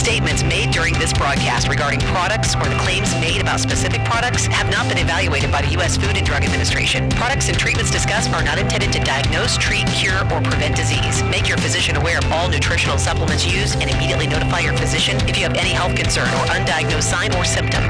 Statements made during this broadcast regarding products or the claims made about specific products have not been evaluated by the U.S. Food and Drug Administration. Products and treatments discussed are not intended to diagnose, treat, cure, or prevent disease. Make your physician aware of all nutritional supplements used and immediately notify your physician if you have any health concern or undiagnosed sign or symptom.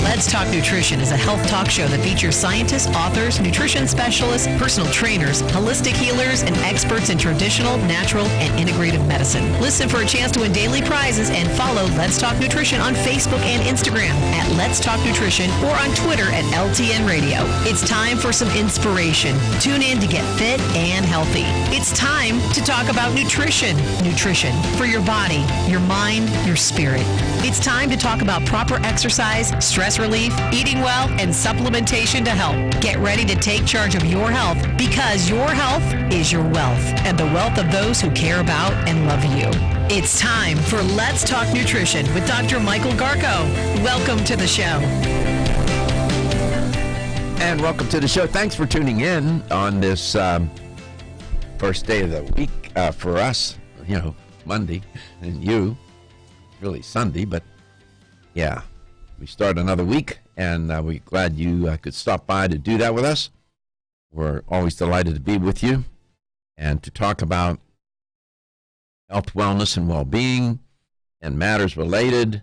Let's Talk Nutrition is a health talk show that features scientists, authors, nutrition specialists, personal trainers, holistic healers, and experts in traditional, natural, and integrative medicine. Listen for a chance to win daily prizes and follow Let's Talk Nutrition on Facebook and Instagram at Let's Talk Nutrition or on Twitter at LTN Radio. It's time for some inspiration. Tune in to get fit and healthy. It's time to talk about nutrition. Nutrition for your body, your mind, your spirit. It's time to talk about proper exercise, stress relief, eating well, and supplementation to help. Get ready to take charge of your health because your health is your wealth and the wealth of those who care about and love you. It's time for Let's Talk Nutrition with Dr. Michael Garko. Welcome to the show. And welcome to the show. Thanks for tuning in on this first day of the week for us. You know, Monday, and you, really Sunday, but yeah. We start another week, and we're glad you could stop by to do that with us. We're always delighted to be with you and to talk about health, wellness, and well-being and matters related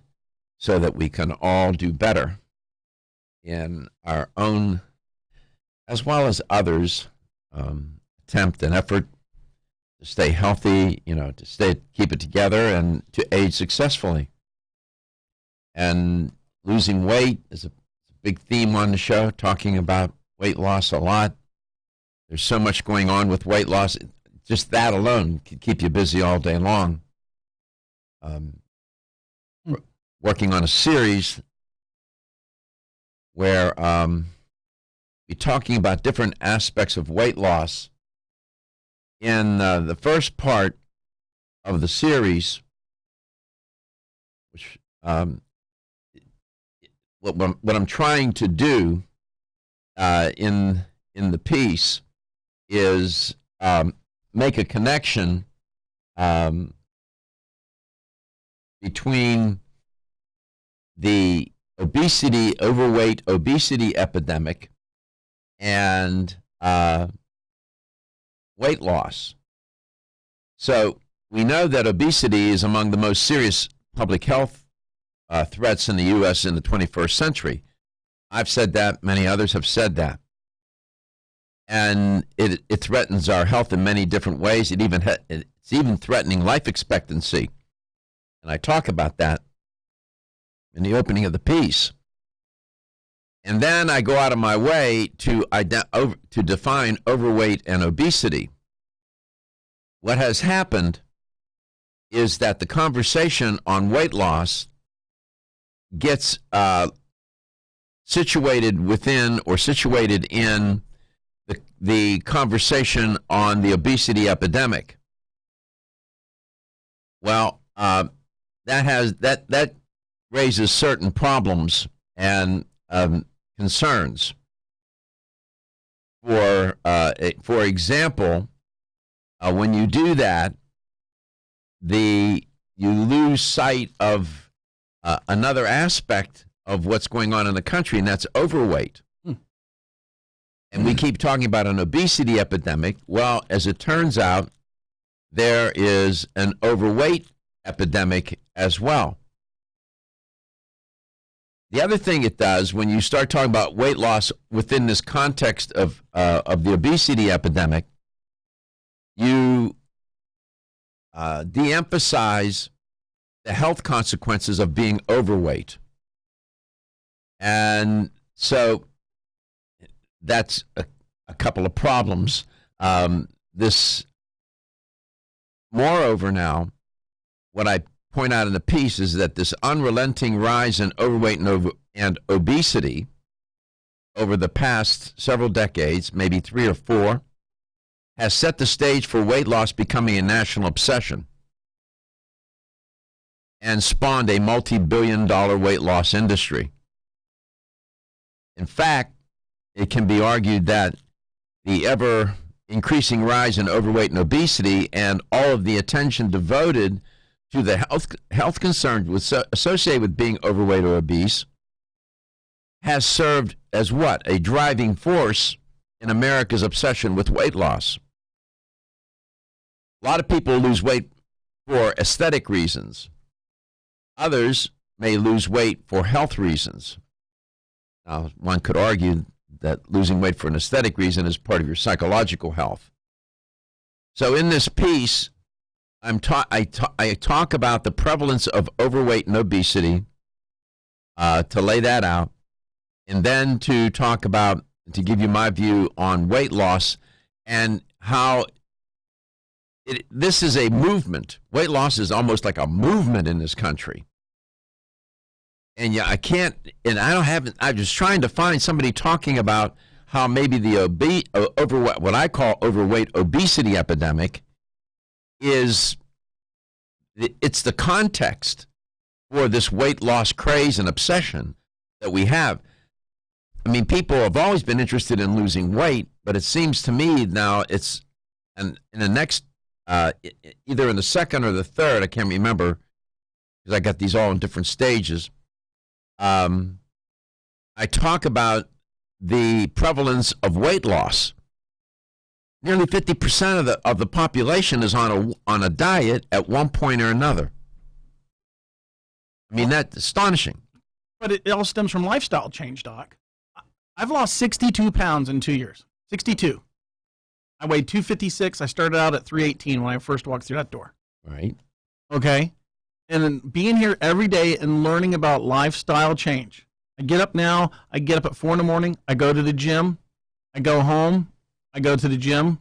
so that we can all do better in our own, as well as others, attempt and effort to stay healthy, to keep it together and to age successfully. And losing weight is a big theme on the show, talking about weight loss a lot. There's so much going on with weight loss. Just that alone can keep you busy all day long. Working on a series where we're talking about different aspects of weight loss. In the first part of the series, which what I'm trying to do in the piece is make a connection between the overweight obesity epidemic and weight loss. So we know that obesity is among the most serious public health threats in the U.S. in the 21st century. I've said that. Many others have said that. And it threatens our health in many different ways. It's even threatening life expectancy. And I talk about that in the opening of the piece. And then I go out of my way to define overweight and obesity. What has happened is that the conversation on weight loss gets situated within or situated in the conversation on the obesity epidemic. Well, that raises certain problems and concerns. For example, when you do that, you lose sight of another aspect of what's going on in the country, and that's overweight. And we keep talking about an obesity epidemic. Well, as it turns out, there is an overweight epidemic as well. The other thing it does when you start talking about weight loss within this context of the obesity epidemic, you de-emphasize the health consequences of being overweight. And so that's a couple of problems. Moreover now, what I point out in the piece is that this unrelenting rise in overweight and obesity over the past several decades, maybe 3 or 4, has set the stage for weight loss becoming a national obsession and spawned a multi-billion-dollar weight loss industry. In fact, it can be argued that the ever-increasing rise in overweight and obesity and all of the attention devoted to the health concerns associated with being overweight or obese has served as what? A driving force in America's obsession with weight loss. A lot of people lose weight for aesthetic reasons. Others may lose weight for health reasons. Now, one could argue that losing weight for an aesthetic reason is part of your psychological health. So in this piece, I talk about the prevalence of overweight and obesity, to lay that out, and then to give you my view on weight loss and how this is a movement. Weight loss is almost like a movement in this country. And yeah, I was trying to find somebody talking about how maybe the what I call overweight obesity epidemic it's the context for this weight loss craze and obsession that we have. I mean, people have always been interested in losing weight, but it seems to me now it's in the next, either in the second or the third, I can't remember, because I got these all in different stages. I talk about the prevalence of weight loss. Nearly 50% of the population is on a diet at one point or another. I mean, that's astonishing. But it all stems from lifestyle change, Doc. I've lost 62 pounds in 2 years. 62. I weighed 256. I started out at 318 when I first walked through that door. Right. Okay. And then being here every day and learning about lifestyle change. I get up now. I get up at 4 in the morning. I go to the gym. I go home. I go to the gym.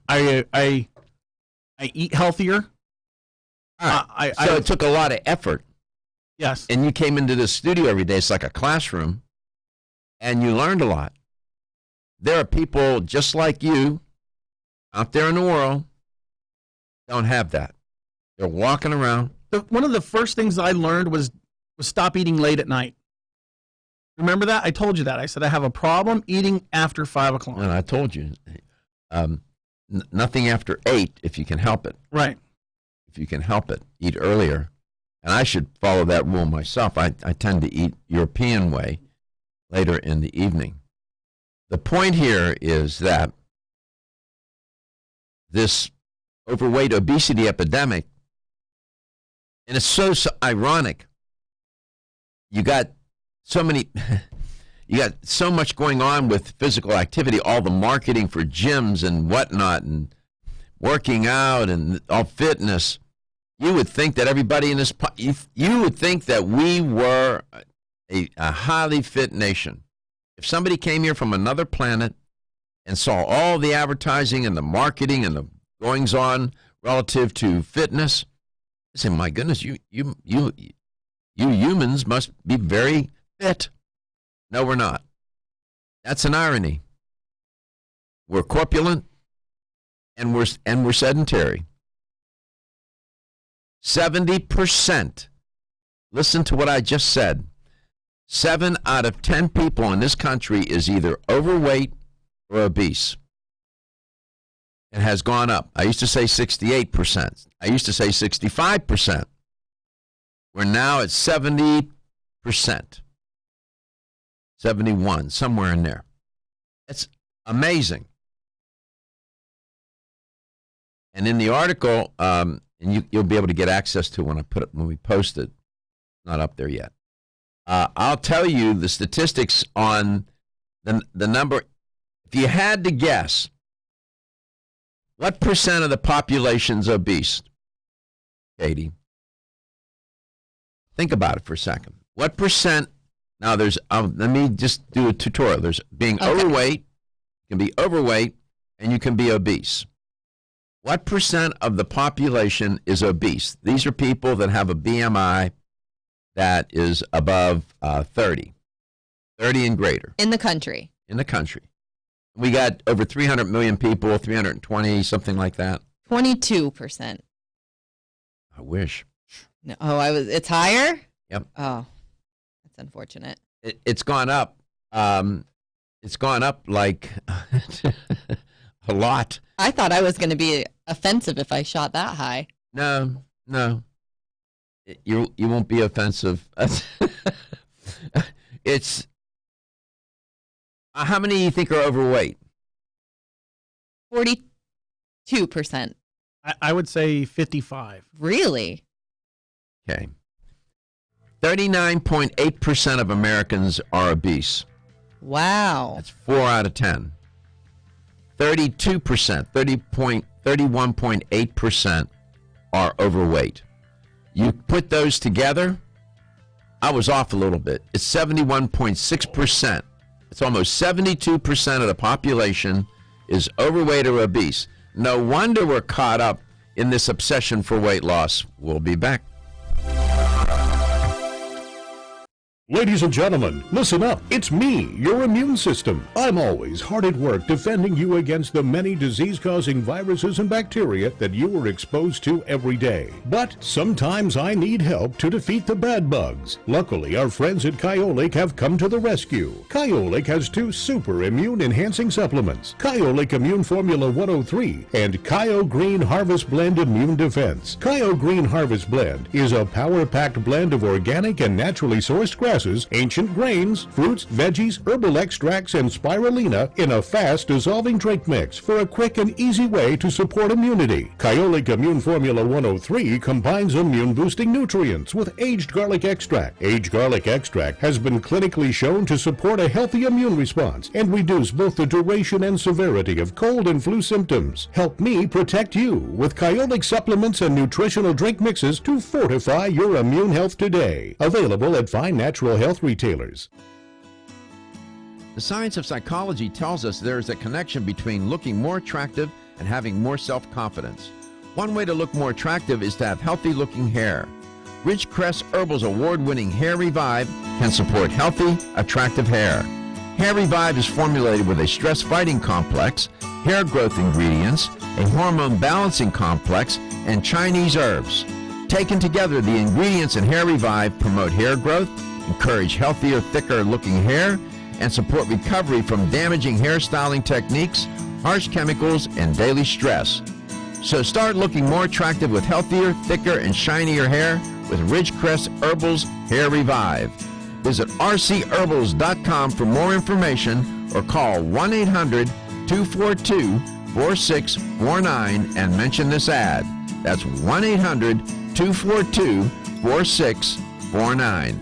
I eat healthier. So it took a lot of effort. Yes. And you came into this studio every day. It's like a classroom. And you learned a lot. There are people just like you out there in the world don't have that. They're walking around. One of the first things I learned was stop eating late at night. Remember that? I told you that. I said I have a problem eating after 5 o'clock. And I told you, nothing after 8 if you can help it. Right. If you can help it, eat earlier. And I should follow that rule myself. I tend to eat European way later in the evening. The point here is that this overweight obesity epidemic, and it's so ironic, you got so much going on with physical activity, all the marketing for gyms and whatnot, and working out and all fitness. You would think that everybody in this, you would think that we were a highly fit nation. If somebody came here from another planet and saw all the advertising and the marketing and the goings on relative to fitness, they say, "My goodness, you humans must be very fit." No, we're not. That's an irony. We're corpulent and we're sedentary. 70%. Listen to what I just said. 7 out of 10 people in this country is either overweight or obese. It has gone up. I used to say 68%. I used to say 65%. We're now at 70%. 71, somewhere in there. It's amazing. And in the article, and you'll be able to get access to when we post it. Not up there yet. I'll tell you the statistics on the number. If you had to guess, what percent of the population's obese, Katie? Think about it for a second. What percent? Now, let me just do a tutorial. There's being overweight, you can be overweight, and you can be obese. What percent of the population is obese? These are people that have a BMI that is above 30 and greater. In the country. In the country. We got over 300 million people, 320, something like that. 22%. I wish. No, it's higher? Yep. Oh, that's unfortunate. It's gone up. It's gone up like a lot. I thought I was going to be offensive if I shot that high. No. You won't be offensive. It's how many you think are overweight? 42%. I would say 55. Really? Okay. 39.8% of Americans are obese. Wow. That's 4 out of 10. 32%, 31.8% are overweight. You put those together, I was off a little bit. It's 71.6%. It's almost 72% of the population is overweight or obese. No wonder we're caught up in this obsession for weight loss. We'll be back. Ladies and gentlemen, listen up. It's me, your immune system. I'm always hard at work defending you against the many disease-causing viruses and bacteria that you are exposed to every day. But sometimes I need help to defeat the bad bugs. Luckily, our friends at Kyolic have come to the rescue. Kyolic has 2 super immune-enhancing supplements, Kyolic Immune Formula 103 and Kyo Green Harvest Blend Immune Defense. Kyo Green Harvest Blend is a power-packed blend of organic and naturally sourced grasses, ancient grains, fruits, veggies, herbal extracts, and spirulina in a fast-dissolving drink mix for a quick and easy way to support immunity. Kyolic Immune Formula 103 combines immune-boosting nutrients with aged garlic extract. Aged garlic extract has been clinically shown to support a healthy immune response and reduce both the duration and severity of cold and flu symptoms. Help me protect you with Kyolic supplements and nutritional drink mixes to fortify your immune health today. Available at fine natural health retailers. The science of psychology tells us there is a connection between looking more attractive and having more self-confidence. One way to look more attractive is to have healthy-looking hair. Ridgecrest Herbal's award-winning Hair Revive can support healthy, attractive hair. Hair Revive is formulated with a stress-fighting complex, hair growth ingredients, a hormone balancing complex, and Chinese herbs. Taken together, the ingredients in Hair Revive promote hair growth, encourage healthier, thicker-looking hair, and support recovery from damaging hairstyling techniques, harsh chemicals, and daily stress. So start looking more attractive with healthier, thicker, and shinier hair with Ridgecrest Herbal's Hair Revive. Visit rcherbals.com for more information or call 1-800-242-4649 and mention this ad. That's 1-800-242-4649.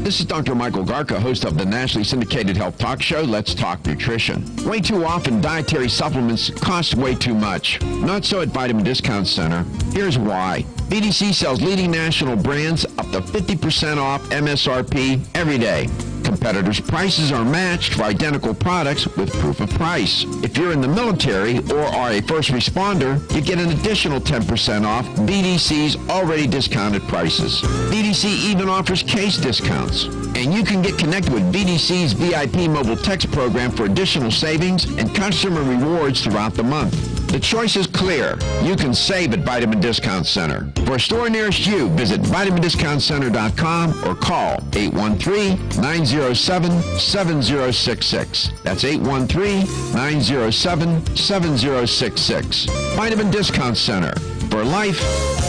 This is Dr. Michael Garka, host of the nationally syndicated health talk show, Let's Talk Nutrition. Way too often, dietary supplements cost way too much. Not so at Vitamin Discount Center. Here's why. BDC sells leading national brands up to 50% off MSRP every day. Competitors' prices are matched for identical products with proof of price. If you're in the military or are a first responder, you get an additional 10% off BDC's already discounted prices. BDC even offers case discounts. And you can get connected with BDC's VIP mobile text program for additional savings and customer rewards throughout the month. The choice is clear. You can save at Vitamin Discount Center. For a store nearest you, visit vitamindiscountcenter.com or call 813-907-7066. That's 813-907-7066. Vitamin Discount Center. For life,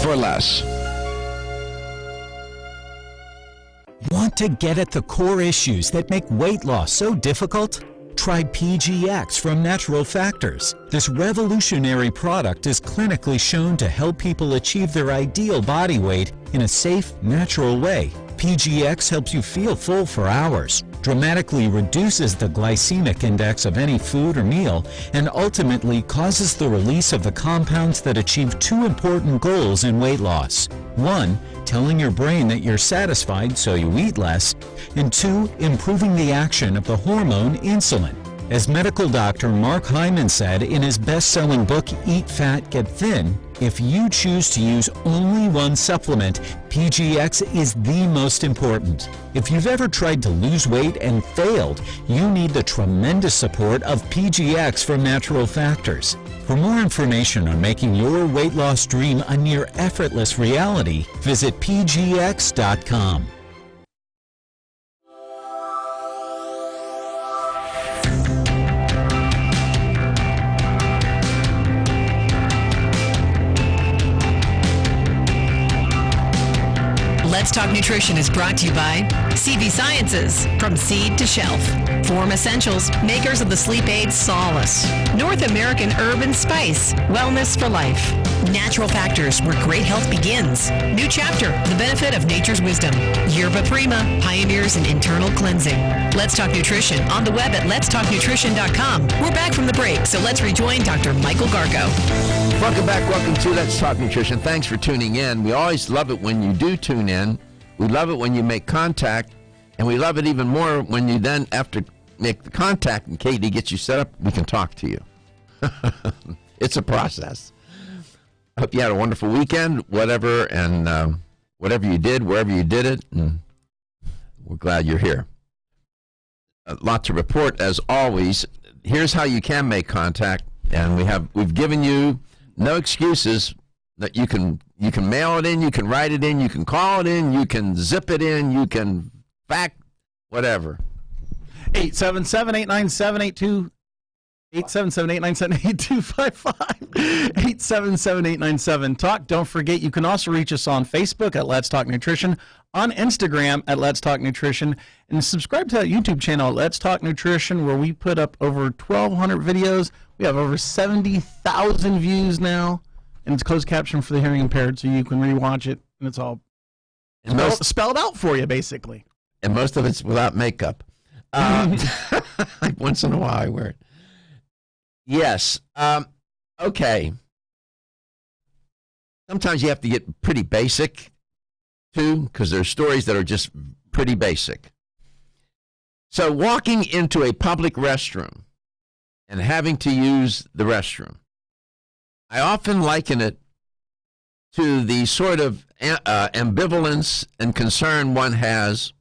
for less. Want to get at the core issues that make weight loss so difficult? Try PGX from Natural Factors. This revolutionary product is clinically shown to help people achieve their ideal body weight in a safe, natural way. PGX helps you feel full for hours, dramatically reduces the glycemic index of any food or meal, and ultimately causes the release of the compounds that achieve 2 important goals in weight loss. 1, telling your brain that you're satisfied so you eat less, and 2, improving the action of the hormone insulin. As medical doctor Mark Hyman said in his best-selling book, Eat Fat, Get Thin, if you choose to use only one supplement, PGX is the most important. If you've ever tried to lose weight and failed, you need the tremendous support of PGX from Natural Factors. For more information on making your weight loss dream a near effortless reality, visit pgx.com. Let's Talk Nutrition is brought to you by CV Sciences, from seed to shelf. Form Essentials, makers of the sleep aid Solace. North American Herb and Spice, wellness for life. Natural Factors, where great health begins. New chapter, the benefit of nature's wisdom. Yerba Prima, pioneers in internal cleansing. Let's Talk Nutrition on the web at letstalknutrition.com. We're back from the break, so let's rejoin Dr. Michael Gargo. Welcome back. Welcome to Let's Talk Nutrition. Thanks for tuning in. We always love it when you do tune in. We love it when you make contact. And we love it even more when you then, after make the contact and Katie gets you set up, we can talk to you. It's a process. I hope you had a wonderful weekend, whatever you did, wherever you did it. And we're glad you're here. A lot to report, as always. Here's how you can make contact. And we've given you no excuses. That you can mail it in, you can write it in, you can call it in, you can zip it in, you can fax, whatever. 877-897-8255. 877-897-talk. Don't forget, you can also reach us on Facebook at Let's Talk Nutrition, on Instagram at Let's Talk Nutrition, and subscribe to that YouTube channel, Let's Talk Nutrition, where we put up over 1,200 videos. We have over 70,000 views now, and it's closed caption for the hearing impaired, so you can rewatch it, and it's all spelled out for you, basically. And most of it's without makeup. Like once in a while I wear it. Yes. Okay. Sometimes you have to get pretty basic, too, because there are stories that are just pretty basic. So walking into a public restroom and having to use the restroom, I often liken it to the sort of ambivalence and concern one has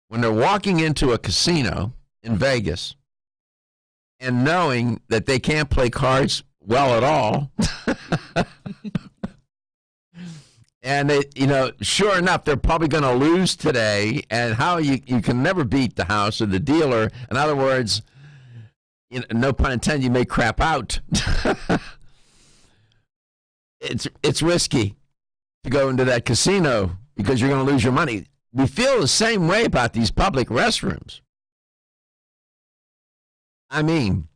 when they're walking into a casino in Vegas and knowing that they can't play cards well at all. And, sure enough, they're probably going to lose today. And how you can never beat the house or the dealer. In other words, no pun intended, you may crap out. It's risky to go into that casino because you're going to lose your money. We feel the same way about these public restrooms. I mean,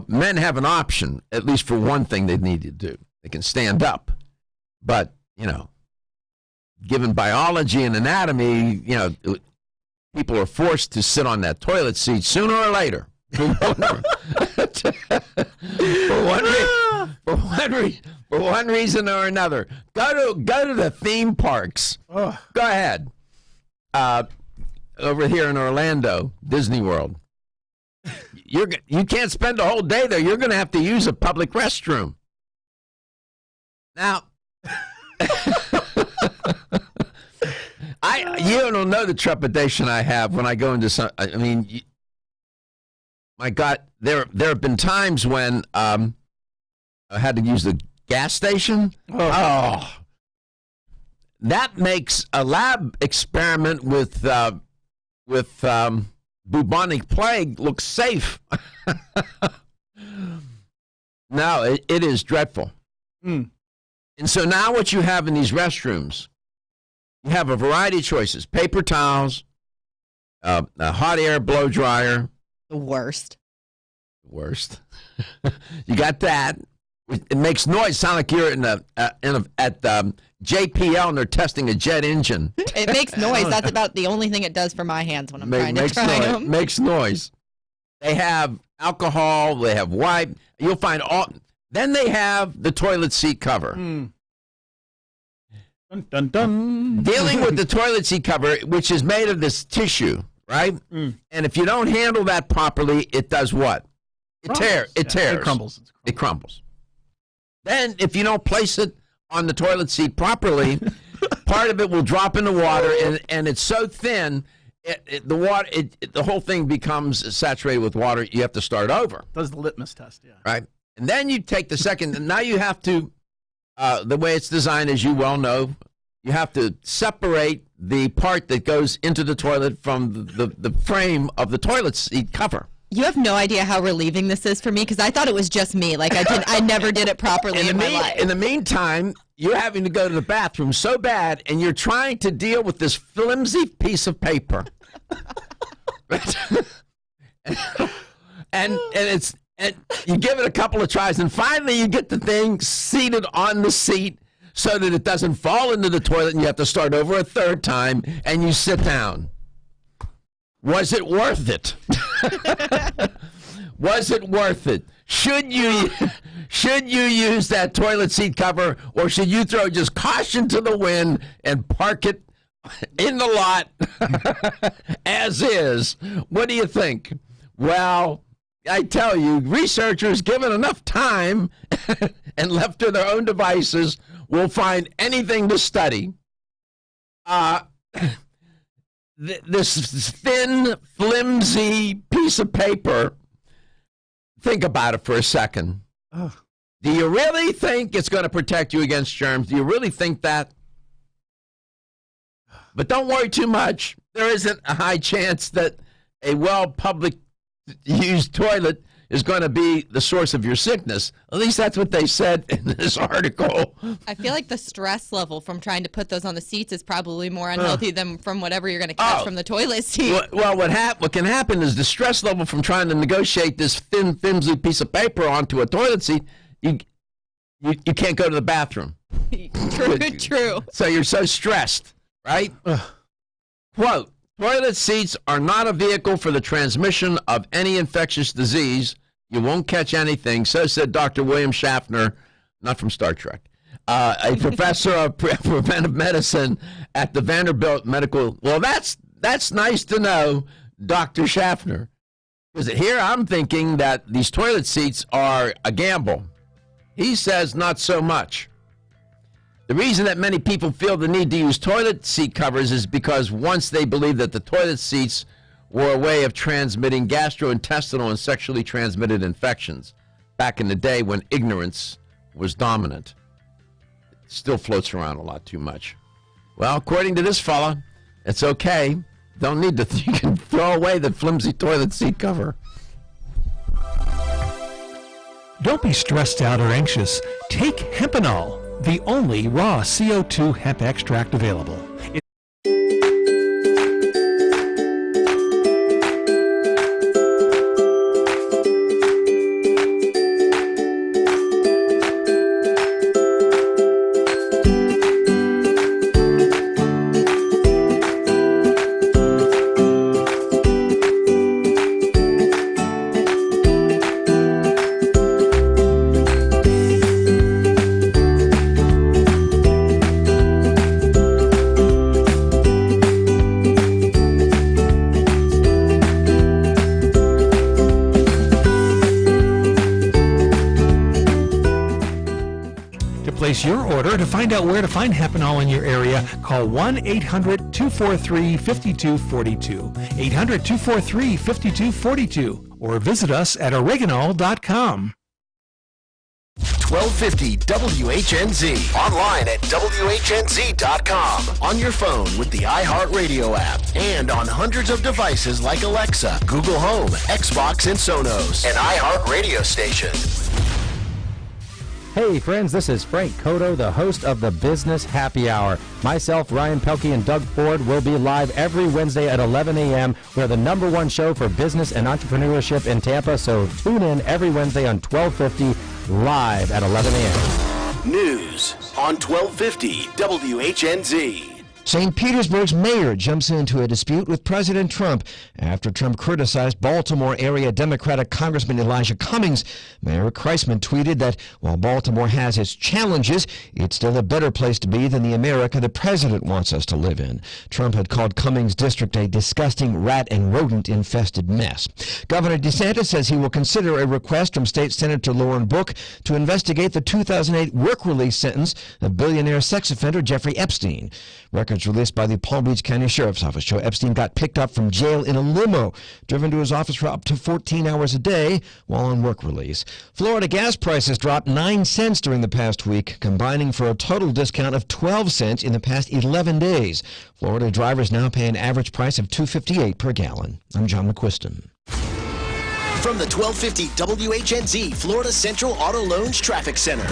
men have an option, at least for one thing they need to do. They can stand up. But, given biology and anatomy, people are forced to sit on that toilet seat sooner or later. For one reason or another. Go to the theme parks. Go ahead. Over here in Orlando, Disney World. You can't spend a whole day there. You're going to have to use a public restroom. Now, you don't know the trepidation I have when I go into some. I mean, my God, there have been times when I had to use the gas station. Oh, that makes a lab experiment with bubonic plague look safe. No, it is dreadful. Mm. And so now what you have in these restrooms, you have a variety of choices. Paper towels, a hot air blow dryer. The worst. You got that. It makes noise. Sound like you're at JPL and they're testing a jet engine. It makes noise. That's about the only thing it does for my hands when I'm trying to try them. Makes noise. They have alcohol. They have wipe. You'll find all. Then they have the toilet seat cover. Mm. Dun, dun, dun. Dealing with the toilet seat cover, which is made of this tissue, right? Mm. And if you don't handle that properly, it does what? It tears. It crumbles. It crumbles. Then, if you don't place it on the toilet seat properly, part of it will drop in the water, and it's so thin, the whole thing becomes saturated with water. You have to start over. Does the litmus test, yeah. Right? And then you take the second, and now you have to, the way it's designed, as you well know, you have to separate the part that goes into the toilet from the frame of the toilet seat cover. You have no idea how relieving this is for me because I thought it was just me. Like I never did it properly in my life. In the meantime, you're having to go to the bathroom so bad, and you're trying to deal with this flimsy piece of paper. and you give it a couple of tries, and finally you get the thing seated on the seat so that it doesn't fall into the toilet, and you have to start over a third time, and you sit down. Was it worth it? Was it worth it? Should you use that toilet seat cover, or should you throw just caution to the wind and park it in the lot as is? What do you think? Well, I tell you, researchers given enough time and left to their own devices will find anything to study. This thin, flimsy piece of paper, think about it for a second. Do you really think it's going to protect you against germs? Do you really think that? But don't worry too much. There isn't a high chance that a public used toilet is going to be the source of your sickness. At least that's what they said in this article. I feel like the stress level from trying to put those on the seats is probably more unhealthy than from whatever you're going to catch from the toilet seat. Well, what can happen is the stress level from trying to negotiate this thin, flimsy piece of paper onto a toilet seat, you can't go to the bathroom. True. So you're so stressed, right? Quote, toilet seats are not a vehicle for the transmission of any infectious disease. You won't catch anything. So said Dr. William Schaffner, not from Star Trek, a professor of preventive medicine at the Vanderbilt Medical. Well, that's nice to know, Dr. Schaffner. Because here I'm thinking that these toilet seats are a gamble. He says not so much. The reason that many people feel the need to use toilet seat covers is because once they believed that the toilet seats were a way of transmitting gastrointestinal and sexually transmitted infections back in the day when ignorance was dominant. It still floats around a lot too much. Well, according to this fella, it's okay. Don't need to. You can throw away the flimsy toilet seat cover. Don't be stressed out or anxious. Take Hempanol, the only raw CO2 hemp extract available. Place your order. To find out where to find Hempanol in your area, call 1-800-243-5242, 800-243-5242, or visit us at oregonol.com. 1250 WHNZ. Online at WHNZ.com. On your phone with the iHeartRadio app. And on hundreds of devices like Alexa, Google Home, Xbox, and Sonos. An iHeartRadio station. Hey friends, this is Frank Cotto, the host of the Business Happy Hour. Myself, Ryan Pelkey, and Doug Ford will be live every Wednesday at 11 a.m. We're the #1 show for business and entrepreneurship in Tampa, so tune in every Wednesday on 1250 live at 11 a.m. News on 1250 WHNZ. St. Petersburg's mayor jumps into a dispute with President Trump after Trump criticized Baltimore area Democratic Congressman Elijah Cummings. Mayor Kreisman tweeted that while Baltimore has its challenges, it's still a better place to be than the America the president wants us to live in. Trump had called Cummings' district a disgusting rat and rodent-infested mess. Governor DeSantis says he will consider a request from State Senator Lauren Book to investigate the 2008 work release sentence of billionaire sex offender Jeffrey Epstein. Records released by the Palm Beach County Sheriff's Office show Epstein got picked up from jail in a limo, driven to his office for up to 14 hours a day while on work release. Florida gas prices dropped 9 cents during the past week, combining for a total discount of 12 cents in the past 11 days. Florida drivers now pay an average price of $2.58 per gallon. I'm John McQuiston. From the 1250 WHNZ Florida Central Auto Loans Traffic Center.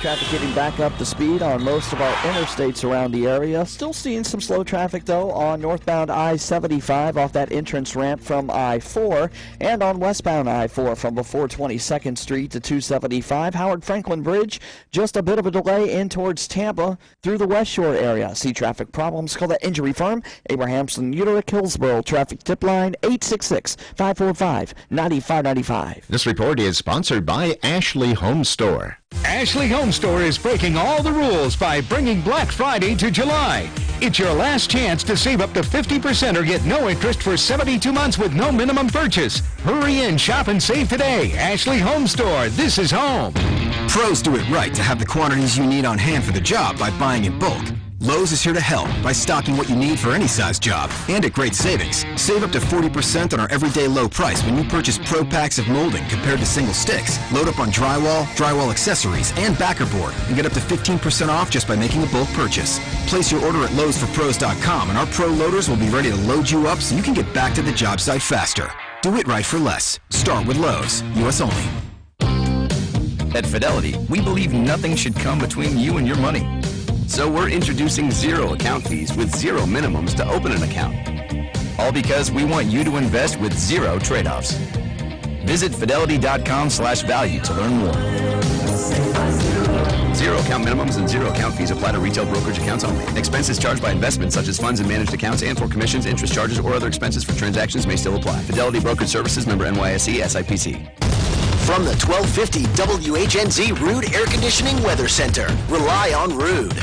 traffic getting back up to speed on most of our interstates around the area. Still seeing some slow traffic, though, on northbound I-75 off that entrance ramp from I-4, and on westbound I-4 from before 22nd Street to 275. Howard Franklin Bridge, just a bit of a delay in towards Tampa through the West Shore area. See traffic problems, call the Injury Firm, Abrahamson, Utica, Hillsborough. Traffic tip line 866-545-9595. This report is sponsored by Ashley Home Store. Ashley Home Store is breaking all the rules by bringing Black Friday to July. It's your last chance to save up to 50% or get no interest for 72 months with no minimum purchase. Hurry in, shop, and save today. Ashley Home Store. This is home. Pros do it right to have the quantities you need on hand for the job by buying in bulk. Lowe's is here to help by stocking what you need for any size job and at great savings. Save up to 40% on our everyday low price when you purchase Pro Packs of molding compared to single sticks. Load up on drywall accessories, and backer board and get up to 15% off just by making a bulk purchase. Place your order at lowesforpros.com and our pro loaders will be ready to load you up so you can get back to the job site faster. Do it right for less. Start with Lowe's. U.S. only. At Fidelity, we believe nothing should come between you and your money. So we're introducing zero account fees with zero minimums to open an account. All because we want you to invest with zero trade-offs. Visit fidelity.com/value to learn more. Zero account minimums and zero account fees apply to retail brokerage accounts only. Expenses charged by investments such as funds and managed accounts and for commissions, interest charges, or other expenses for transactions may still apply. Fidelity Brokerage Services, member NYSE, SIPC. From the 1250 WHNZ Ruud Air Conditioning Weather Center. Rely on Ruud.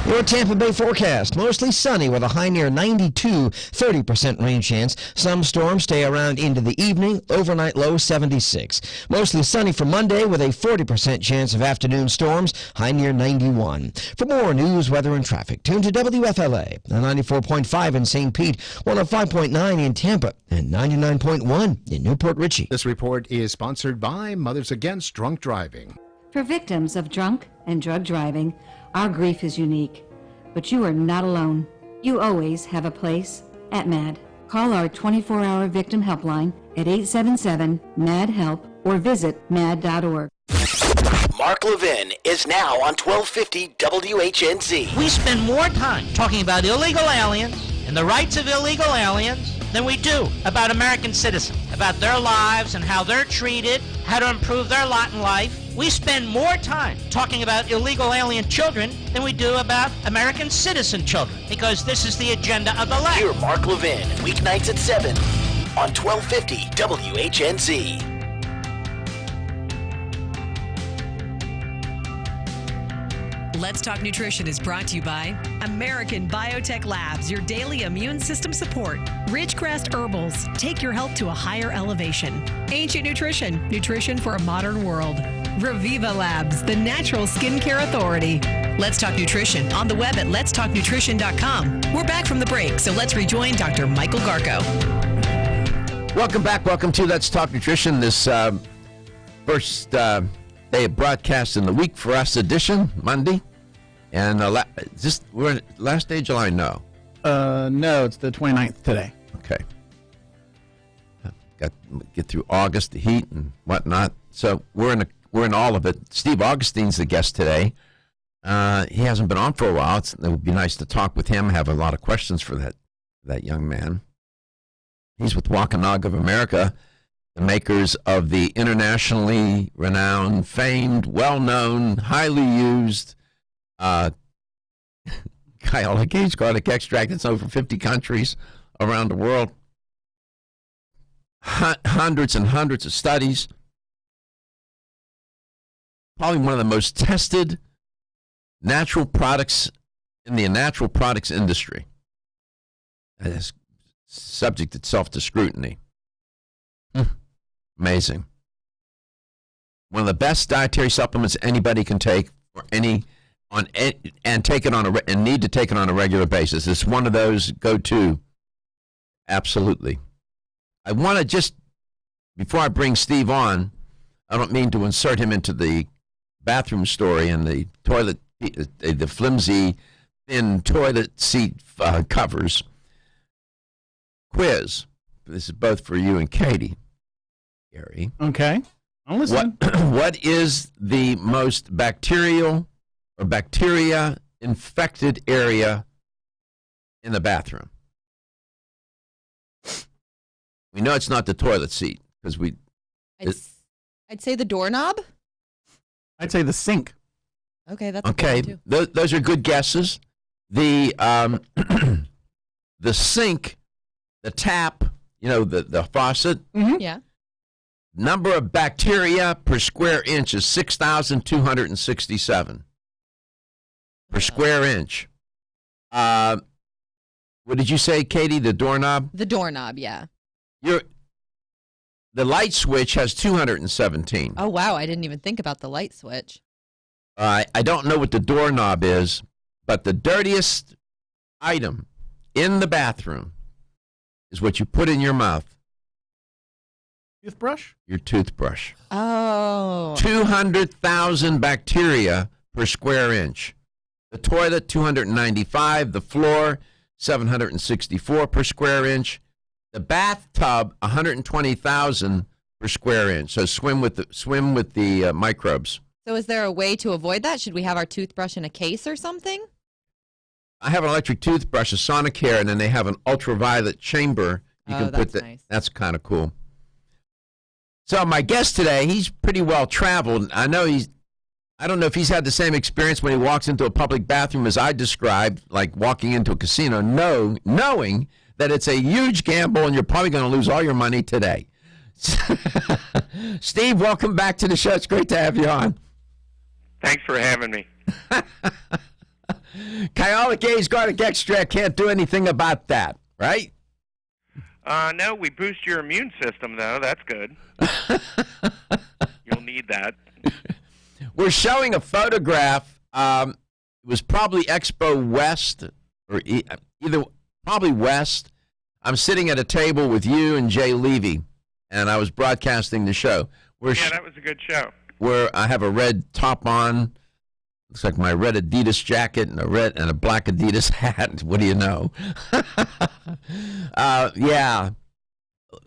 Your Tampa Bay forecast, mostly sunny with a high near 92, 30% rain chance. Some storms stay around into the evening, overnight low 76. Mostly sunny for Monday with a 40% chance of afternoon storms, high near 91. For more news, weather, and traffic, tune to WFLA, 94.5 in St. Pete, 105.9 in Tampa, and 99.1 in Newport Richey. This report is sponsored by Mothers Against Drunk Driving. For victims of drunk and drug driving, our grief is unique, but you are not alone. You always have a place at MAD. Call our 24-hour victim helpline at 877-MAD-HELP or visit mad.org. Mark Levin is now on 1250 WHNZ. We spend more time talking about illegal aliens and the rights of illegal aliens than we do about American citizens, about their lives and how they're treated, how to improve their lot in life. We spend more time talking about illegal alien children than we do about American citizen children, because this is the agenda of the left. Hear Mark Levin, weeknights at 7 on 1250 WHNZ. Let's Talk Nutrition is brought to you by American Biotech Labs, your daily immune system support. Ridgecrest Herbals, take your health to a higher elevation. Ancient Nutrition, nutrition for a modern world. Reviva Labs, the natural skincare authority. Let's Talk Nutrition on the web at letstalknutrition.com. We're back from the break, so let's rejoin Dr. Michael Garko. Welcome back. Welcome to Let's Talk Nutrition, this first day of broadcast in the week for us edition, Monday. And we're in last day of July? No. No, it's the 29th today. Okay. Got to get through August, the heat and whatnot. So we're in all of it. Steve Augustine's the guest today. He hasn't been on for a while. It would be nice to talk with him. Have a lot of questions for that young man. He's with Wampanoag of America, the makers of the internationally renowned, famed, well-known, highly used Kyolic Age garlic extract. It's over 50 countries around the world. Hundreds and hundreds of studies. Probably one of the most tested natural products in the natural products industry. That is subject itself to scrutiny. Amazing. One of the best dietary supplements anybody can take and take it and need to take it on a regular basis. It's one of those go-to. Absolutely. I want to just, before I bring Steve on, I don't mean to insert him into the bathroom story and the toilet, the flimsy, thin toilet seat covers. Quiz. This is both for you and Katie, Gary. Okay. I'm listening. What is the most bacteria infected area in the bathroom? We know it's not the toilet seat because I'd say the doorknob. I'd say the sink. Okay, that's okay. Too. Those are good guesses. The the sink, the tap, the faucet. Mm-hmm. Yeah. Number of bacteria per square inch is 6,267 per square inch. What did you say, Katie? The doorknob? The doorknob, yeah. The light switch has 217. Oh, wow. I didn't even think about the light switch. I don't know what the doorknob is, but the dirtiest item in the bathroom is what you put in your mouth. Toothbrush? Your toothbrush. Oh. 200,000 bacteria per square inch. The toilet, 295. The floor, 764 per square inch. The bathtub, 120,000 per square inch. So swim with the microbes. So is there a way to avoid that? Should we have our toothbrush in a case or something? I have an electric toothbrush, a Sonicare, and then they have an ultraviolet chamber. You can put that. Nice. That's kind of cool. So my guest today, he's pretty well traveled. I don't know if he's had the same experience when he walks into a public bathroom as I described, like walking into a casino, knowing that it's a huge gamble and you're probably going to lose all your money today. Steve, welcome back to the show. It's great to have you on. Thanks for having me. Kyolic A's garlic extract can't do anything about that, right? No, we boost your immune system, though. That's good. You'll need that. We're showing a photograph. It was probably Expo West, or either probably West. I'm sitting at a table with you and Jay Levy, and I was broadcasting the show. That was a good show. Where I have a red top on. Looks like my red Adidas jacket and a black Adidas hat. What do you know? Yeah.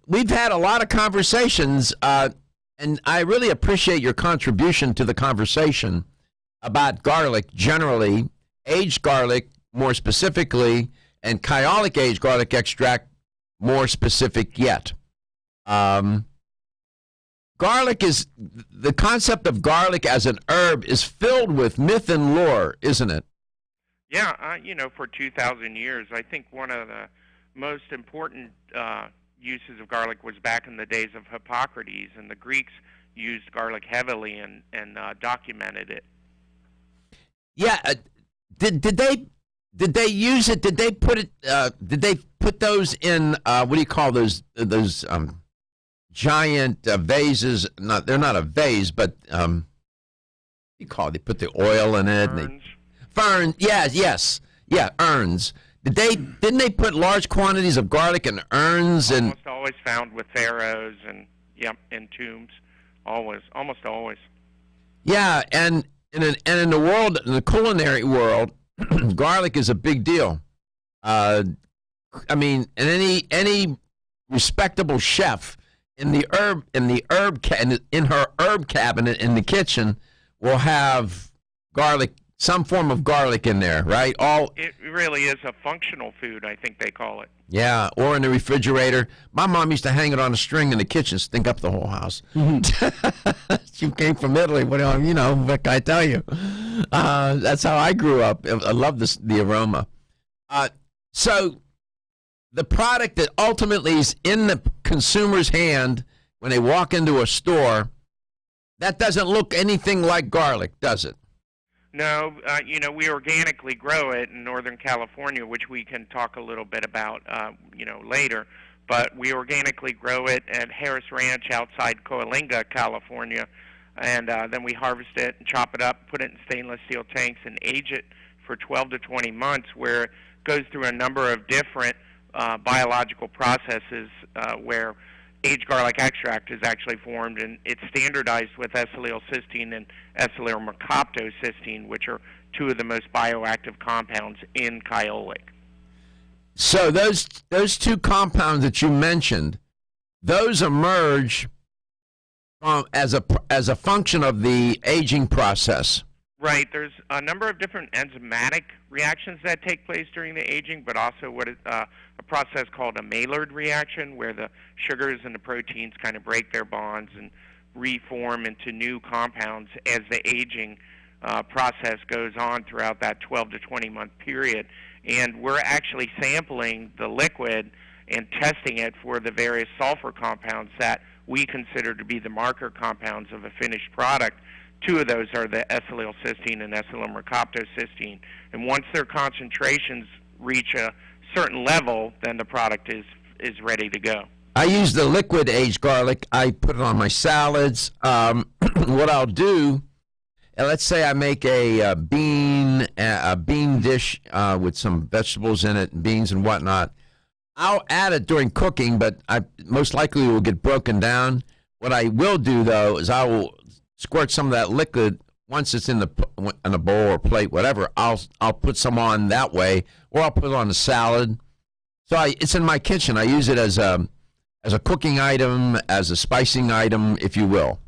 We've had a lot of conversations, and I really appreciate your contribution to the conversation about garlic generally, aged garlic more specifically, and Kyolic aged garlic extract more specific yet. Garlic is, the concept of garlic as an herb is filled with myth and lore, isn't it? Yeah, for 2,000 years, I think one of the most important uses of garlic was back in the days of Hippocrates, and the Greeks used garlic heavily and documented it. Yeah, did they use it? Did they put it? Did they put those in? What do you call those giant vases? They're not a vase, but what do you call it? They put the oil in it. Urns. Fern, yes, urns. Didn't they put large quantities of garlic in urns? And almost always found with pharaohs and in tombs, almost always. Yeah, and in the world, in the culinary world, garlic is a big deal. I mean, and any respectable chef in her herb cabinet in the kitchen will have garlic, some form of garlic in there, right? It really is a functional food, I think they call it. Yeah, or in the refrigerator. My mom used to hang it on a string in the kitchen, stink up the whole house. She came from Italy. What can I tell you? That's how I grew up. I love the aroma. So the product that ultimately is in the consumer's hand when they walk into a store, that doesn't look anything like garlic, does it? No, we organically grow it in Northern California, which we can talk a little bit about, later. But we organically grow it at Harris Ranch outside Coalinga, California, and then we harvest it and chop it up, put it in stainless steel tanks, and age it for 12 to 20 months, where it goes through a number of different biological processes where aged garlic extract is actually formed, and it's standardized with ethylylcysteine and ethylyl-mercaptocystine, which are two of the most bioactive compounds in Kyolic. So those two compounds that you mentioned, those emerge as a function of the aging process? Right. There's a number of different enzymatic reactions that take place during the aging, but also what is a process called a Maillard reaction, where the sugars and the proteins kind of break their bonds and reform into new compounds as the aging process goes on throughout that 12 to 20 month period. And we're actually sampling the liquid and testing it for the various sulfur compounds that we consider to be the marker compounds of a finished product. Two of those are the ethylylcysteine and ethylmercaptocysteine. And once their concentrations reach a certain level, then the product is ready to go. I use the liquid aged garlic. I put it on my salads. What I'll do, let's say I make a bean dish with some vegetables in it, and beans and whatnot. I'll add it during cooking, but I most likely will get broken down. What I will do, though, is I will squirt some of that liquid once it's in a bowl or plate, whatever. I'll put some on that way, or I'll put it on a salad. So it's in my kitchen. I use it as a cooking item, as a spicing item, if you will.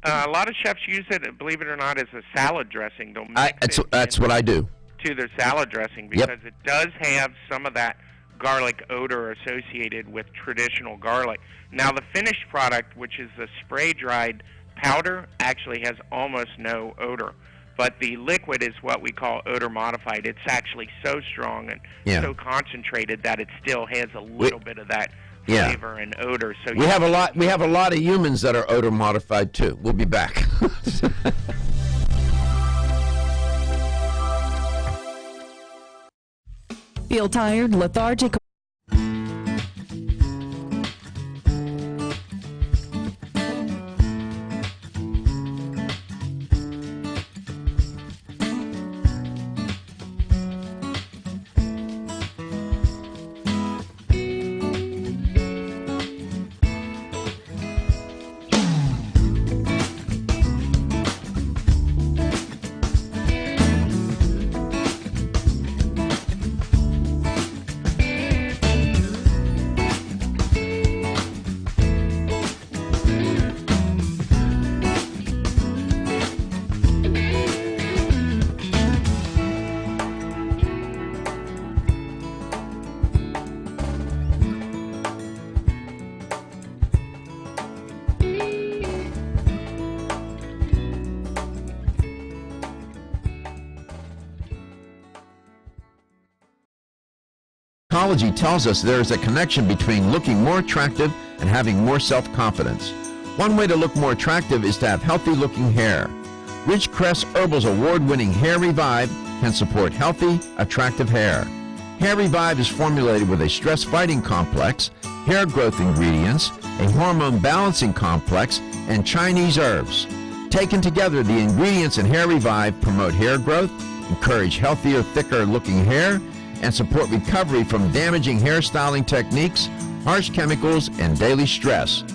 A lot of chefs use it, believe it or not, as a salad dressing. They'll mix That's what I do. To their salad dressing, because it does have some of that garlic odor associated with traditional garlic. Now, the finished product, which is the spray-dried powder, actually has almost no odor. But the liquid is what we call odor modified. It's actually so strong and so concentrated that it still has a little bit of that flavor and odor. So we have a lot of humans that are odor modified too. We'll be back. Feel tired, lethargic? Psychology tells us there is a connection between looking more attractive and having more self-confidence. One way to look more attractive is to have healthy-looking hair. Ridgecrest Herbal's award-winning Hair Revive can support healthy, attractive hair. Hair Revive is formulated with a stress-fighting complex, hair growth ingredients, a hormone balancing complex, and Chinese herbs. Taken together, the ingredients in Hair Revive promote hair growth, encourage healthier, thicker-looking hair, and support recovery from damaging hairstyling techniques, harsh chemicals, and daily stress.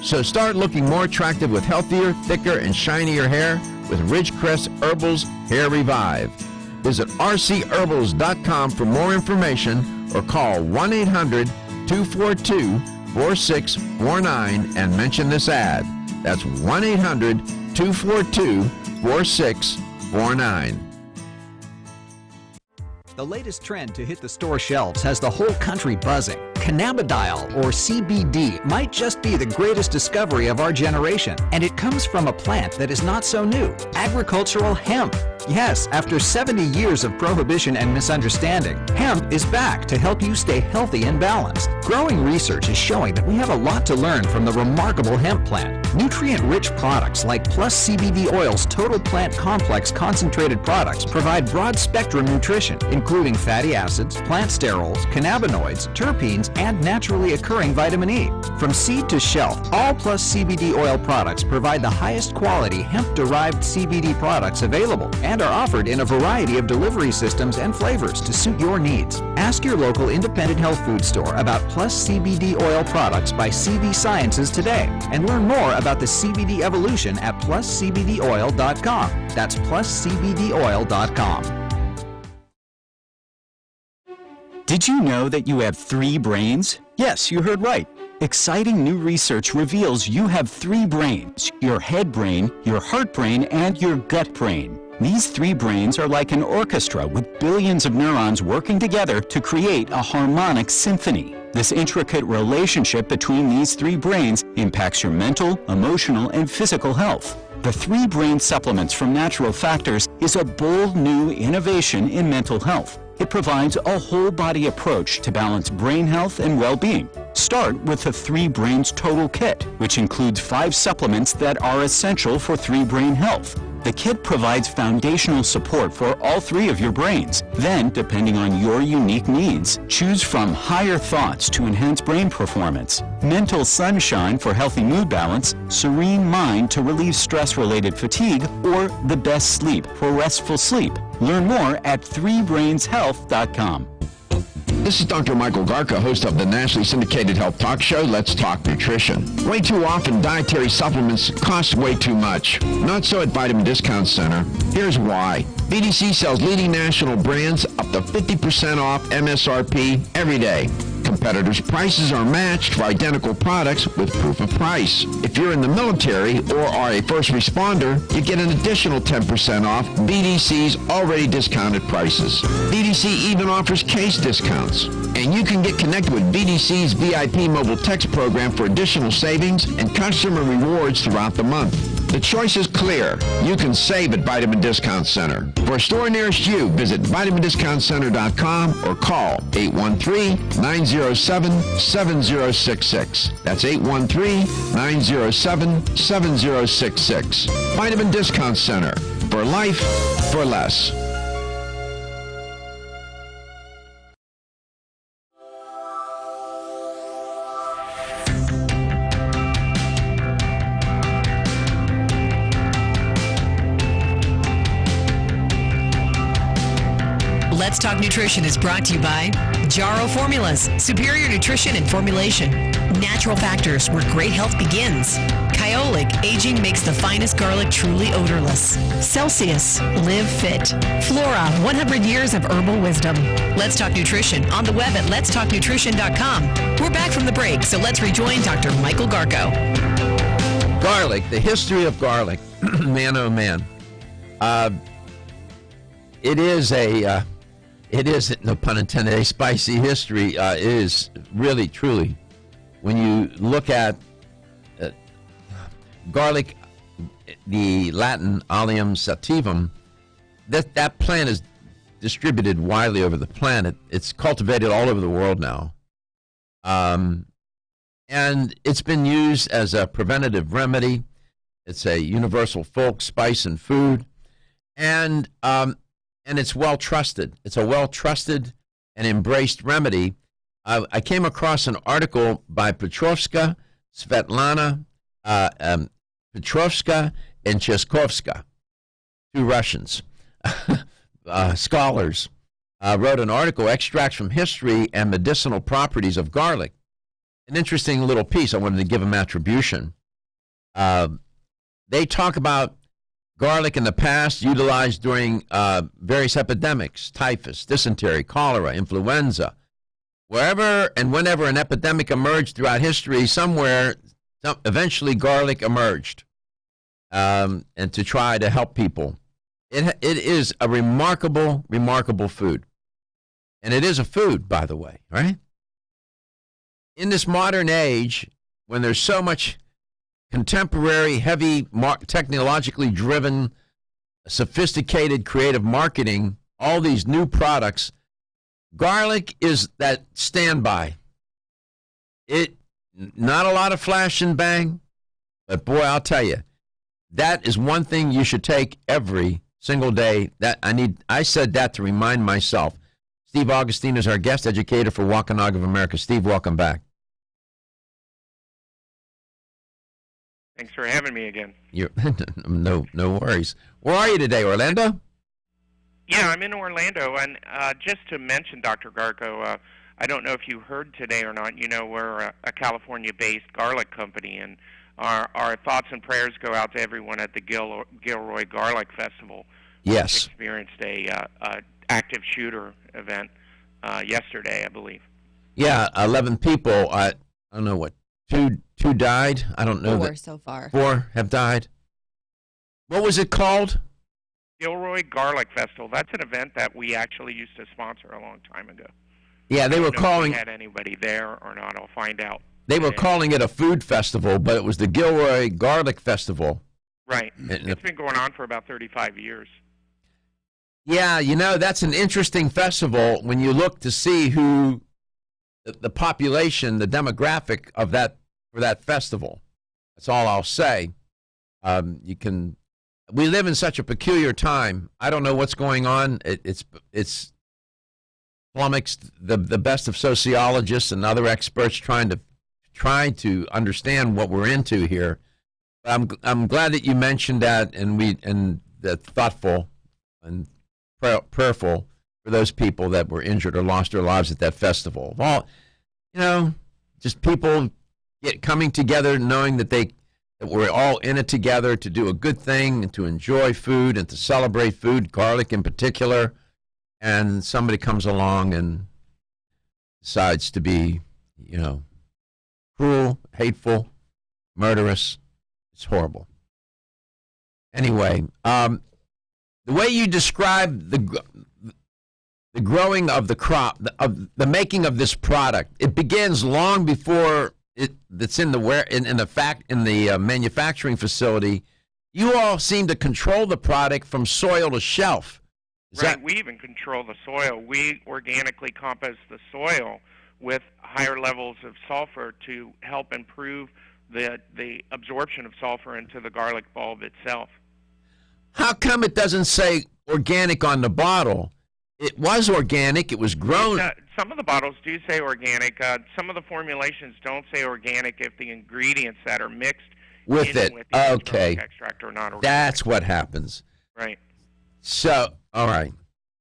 So start looking more attractive with healthier, thicker, and shinier hair with Ridgecrest Herbal's Hair Revive. Visit rcherbals.com for more information or call 1-800-242-4649 and mention this ad. That's 1-800-242-4649. The latest trend to hit the store shelves has the whole country buzzing. Cannabidiol, or CBD, might just be the greatest discovery of our generation, and it comes from a plant that is not so new, agricultural hemp. Yes, after 70 years of prohibition and misunderstanding, hemp is back to help you stay healthy and balanced. Growing research is showing that we have a lot to learn from the remarkable hemp plant. Nutrient-rich products like Plus CBD Oil's Total Plant Complex concentrated products provide broad-spectrum nutrition, including fatty acids, plant sterols, cannabinoids, terpenes, and naturally occurring vitamin E. From seed to shelf, all Plus CBD Oil products provide the highest quality hemp-derived CBD products available and are offered in a variety of delivery systems and flavors to suit your needs. Ask your local independent health food store about Plus CBD Oil products by CV Sciences today and learn more about the CBD evolution at pluscbdoil.com. That's pluscbdoil.com. Did you know that you have 3 brains? Yes, you heard right. Exciting new research reveals you have 3 brains: your head brain, your heart brain, and your gut brain. These 3 brains are like an orchestra with billions of neurons working together to create a harmonic symphony. This intricate relationship between these 3 brains impacts your mental, emotional, and physical health. The 3 Brain Supplements from Natural Factors is a bold new innovation in mental health. It provides a whole-body approach to balance brain health and well-being. Start with the 3 Brains Total Kit, which includes 5 supplements that are essential for 3 brain health. The kit provides foundational support for all 3 of your brains. Then, depending on your unique needs, choose from Higher Thoughts to enhance brain performance, Mental Sunshine for healthy mood balance, Serene Mind to relieve stress-related fatigue, or The Best Sleep for restful sleep. Learn more at 3brainshealth.com. This is Dr. Michael Garka, host of the nationally syndicated health talk show, Let's Talk Nutrition. Way too often, dietary supplements cost way too much. Not so at Vitamin Discount Center. Here's why. VDC sells leading national brands up to 50% off MSRP every day. Competitors' prices are matched for identical products with proof of price. If you're in the military or are a first responder, you get an additional 10% off VDC's already discounted prices. VDC even offers case discounts. And you can get connected with VDC's VIP mobile text program for additional savings and customer rewards throughout the month. The choice is clear. You can save at Vitamin Discount Center. For a store nearest you, visit vitamindiscountcenter.com or call 813-907-7066. That's 813-907-7066. Vitamin Discount Center. For life, for less. Let's Talk Nutrition is brought to you by Jarrow Formulas, superior nutrition and formulation. Natural Factors, where great health begins. Kyolic, aging makes the finest garlic truly odorless. Celsius, live fit. Flora, 100 years of herbal wisdom. Let's Talk Nutrition on the web at letstalknutrition.com. We're back from the break, so let's rejoin Dr. Michael Garko. Garlic, the history of garlic. Man, oh man. It is, no pun intended, a spicy history. It is really, truly, when you look at garlic, the Latin Allium sativum, that plant is distributed widely over the planet. It's cultivated all over the world now. And it's been used as a preventative remedy. It's a universal folk spice and food. And it's well trusted. It's a well trusted and embraced remedy. I came across an article by Petrovska, Svetlana Petrovska, and Cheskovska, 2 Russians, scholars, wrote an article, Extracts from History and Medicinal Properties of Garlic. An interesting little piece. I wanted to give them attribution. They talk about garlic in the past utilized during various epidemics, typhus, dysentery, cholera, influenza. Wherever and whenever an epidemic emerged throughout history, eventually garlic emerged and to try to help people. It is a remarkable, remarkable food. And it is a food, by the way, right? In this modern age, when there's so much contemporary, heavy, technologically driven, sophisticated, creative marketing, all these new products, garlic is that standby. Not a lot of flash and bang, but boy, I'll tell you, that is one thing you should take every single day. I said that to remind myself. Steve Augustine is our guest educator for Wampanoag of America. Steve, welcome back. Thanks for having me again. No worries. Where are you today, Orlando? Yeah, I'm in Orlando, and just to mention, Dr. Garko, I don't know if you heard today or not, we're a California-based garlic company, and our thoughts and prayers go out to everyone at the Gilroy Garlic Festival. Yes. Which experienced a active shooter event yesterday, I believe. Yeah, 11 people. I don't know what Two died. I don't know. 4 so far. 4 have died. What was it called? Gilroy Garlic Festival. That's an event that we actually used to sponsor a long time ago. Yeah, they were I don't know calling. if we had anybody there or not. I'll find out. They were calling it a food festival, but it was the Gilroy Garlic Festival. Right. It's been going on for about 35 years. Yeah, that's an interesting festival when you look to see who the population, the demographic of that for that festival. That's all I'll say. We live in such a peculiar time. I don't know what's going on. It's flummoxed the best of sociologists and other experts trying to understand what we're into here. I'm glad that you mentioned that, and that thoughtful and prayerful for those people that were injured or lost their lives at that festival. Well, just people coming together, knowing that we're all in it together to do a good thing and to enjoy food and to celebrate food, garlic in particular. And somebody comes along and decides to be, cruel, hateful, murderous. It's horrible. Anyway, the way you describe the growing of the crop, of the making of this product, it begins long before it's in the manufacturing facility. You all seem to control the product from soil to shelf. We even control the soil. We organically compost the soil with higher levels of sulfur to help improve the absorption of sulfur into the garlic bulb itself. How come it doesn't say organic on the bottle? It was organic. It was grown. Some of the bottles do say organic. Some of the formulations don't say organic if the ingredients that are mixed with it. With the Okay. extract are not organic. That's what happens. Right. So, all right.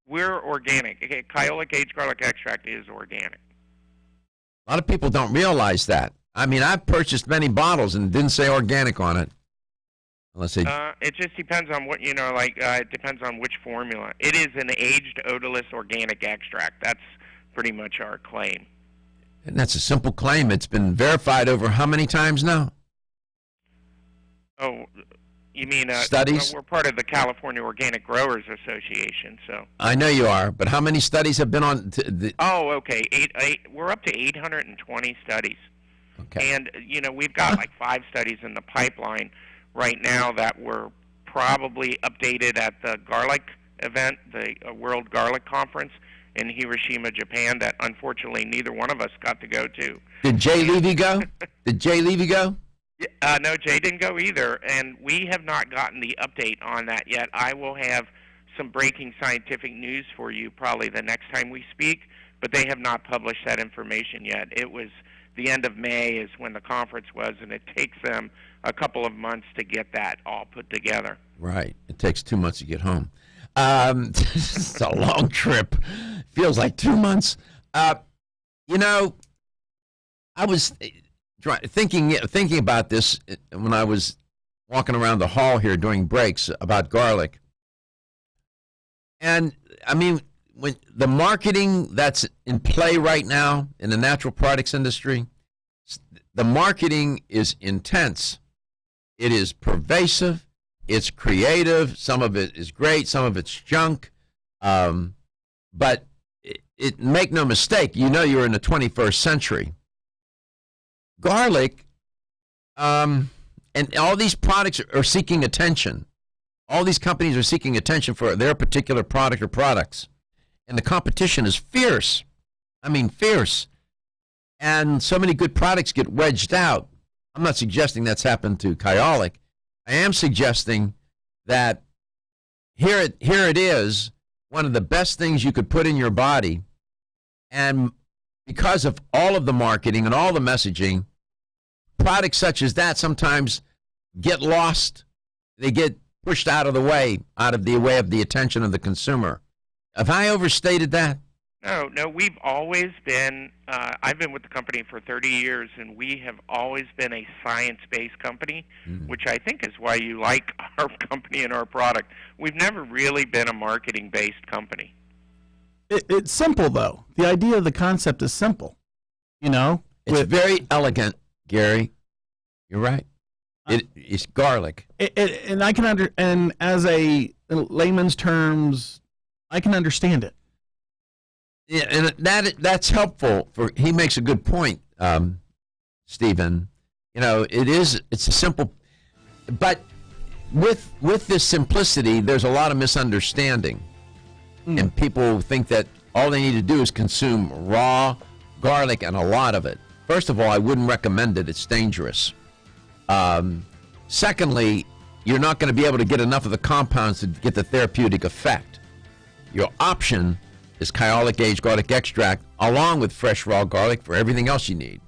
We're organic. Okay, Kyolic aged garlic extract is organic. A lot of people don't realize that. I mean, I've purchased many bottles and it didn't say organic on it. Unless they... It just depends on what, it depends on which formula. It is an aged odorless organic extract. That's pretty much our claim. And that's a simple claim. It's been verified over how many times now? Oh, you mean... studies? Well, we're part of the California Organic Growers Association, so... I know you are, but how many studies have been on... Oh, okay. We're up to 820 studies. Okay. And, we've got like 5 studies in the pipeline right now that were probably updated at the garlic event, the World Garlic Conference in Hiroshima, Japan, that unfortunately neither one of us got to go to. Did Jay Levy go? No, Jay didn't go either, and we have not gotten the update on that yet. I will have some breaking scientific news for you probably the next time we speak, but they have not published that information yet. It was the end of May is when the conference was, and it takes them a couple of months to get that all put together. Right. It takes 2 months to get home. It's a long trip. Feels like 2 months. I was thinking about this when I was walking around the hall here during breaks about garlic. And, I mean, when the marketing that's in play right now in the natural products industry, the marketing is intense. It is pervasive. It's creative. Some of it is great. Some of it's junk. But make no mistake, you're in the 21st century. Garlic, and all these products are seeking attention. All these companies are seeking attention for their particular product or products. And the competition is fierce. I mean, fierce. And so many good products get wedged out. I'm not suggesting that's happened to Kyolic. I am suggesting that here it is, one of the best things you could put in your body. And because of all of the marketing and all the messaging, products such as that sometimes get lost. They get pushed out of the way of the attention of the consumer. Have I overstated that? No, we've always been, I've been with the company for 30 years, and we have always been a science-based company, which I think is why you like our company and our product. We've never really been a marketing-based company. It's simple, though. The idea of the concept is simple. It's very elegant, Gary, you're right. It's garlic. And I can and as a layman's terms, I can understand it. Yeah, and that's helpful. He makes a good point, Stephen. You know, it's a simple, but with this simplicity, there's a lot of misunderstanding, and people think that all they need to do is consume raw garlic, and a lot of it. First of all, I wouldn't recommend it. It's dangerous. Secondly, you're not going to be able to get enough of the compounds to get the therapeutic effect. Your option is Kyolic aged garlic extract along with fresh raw garlic for everything else you need.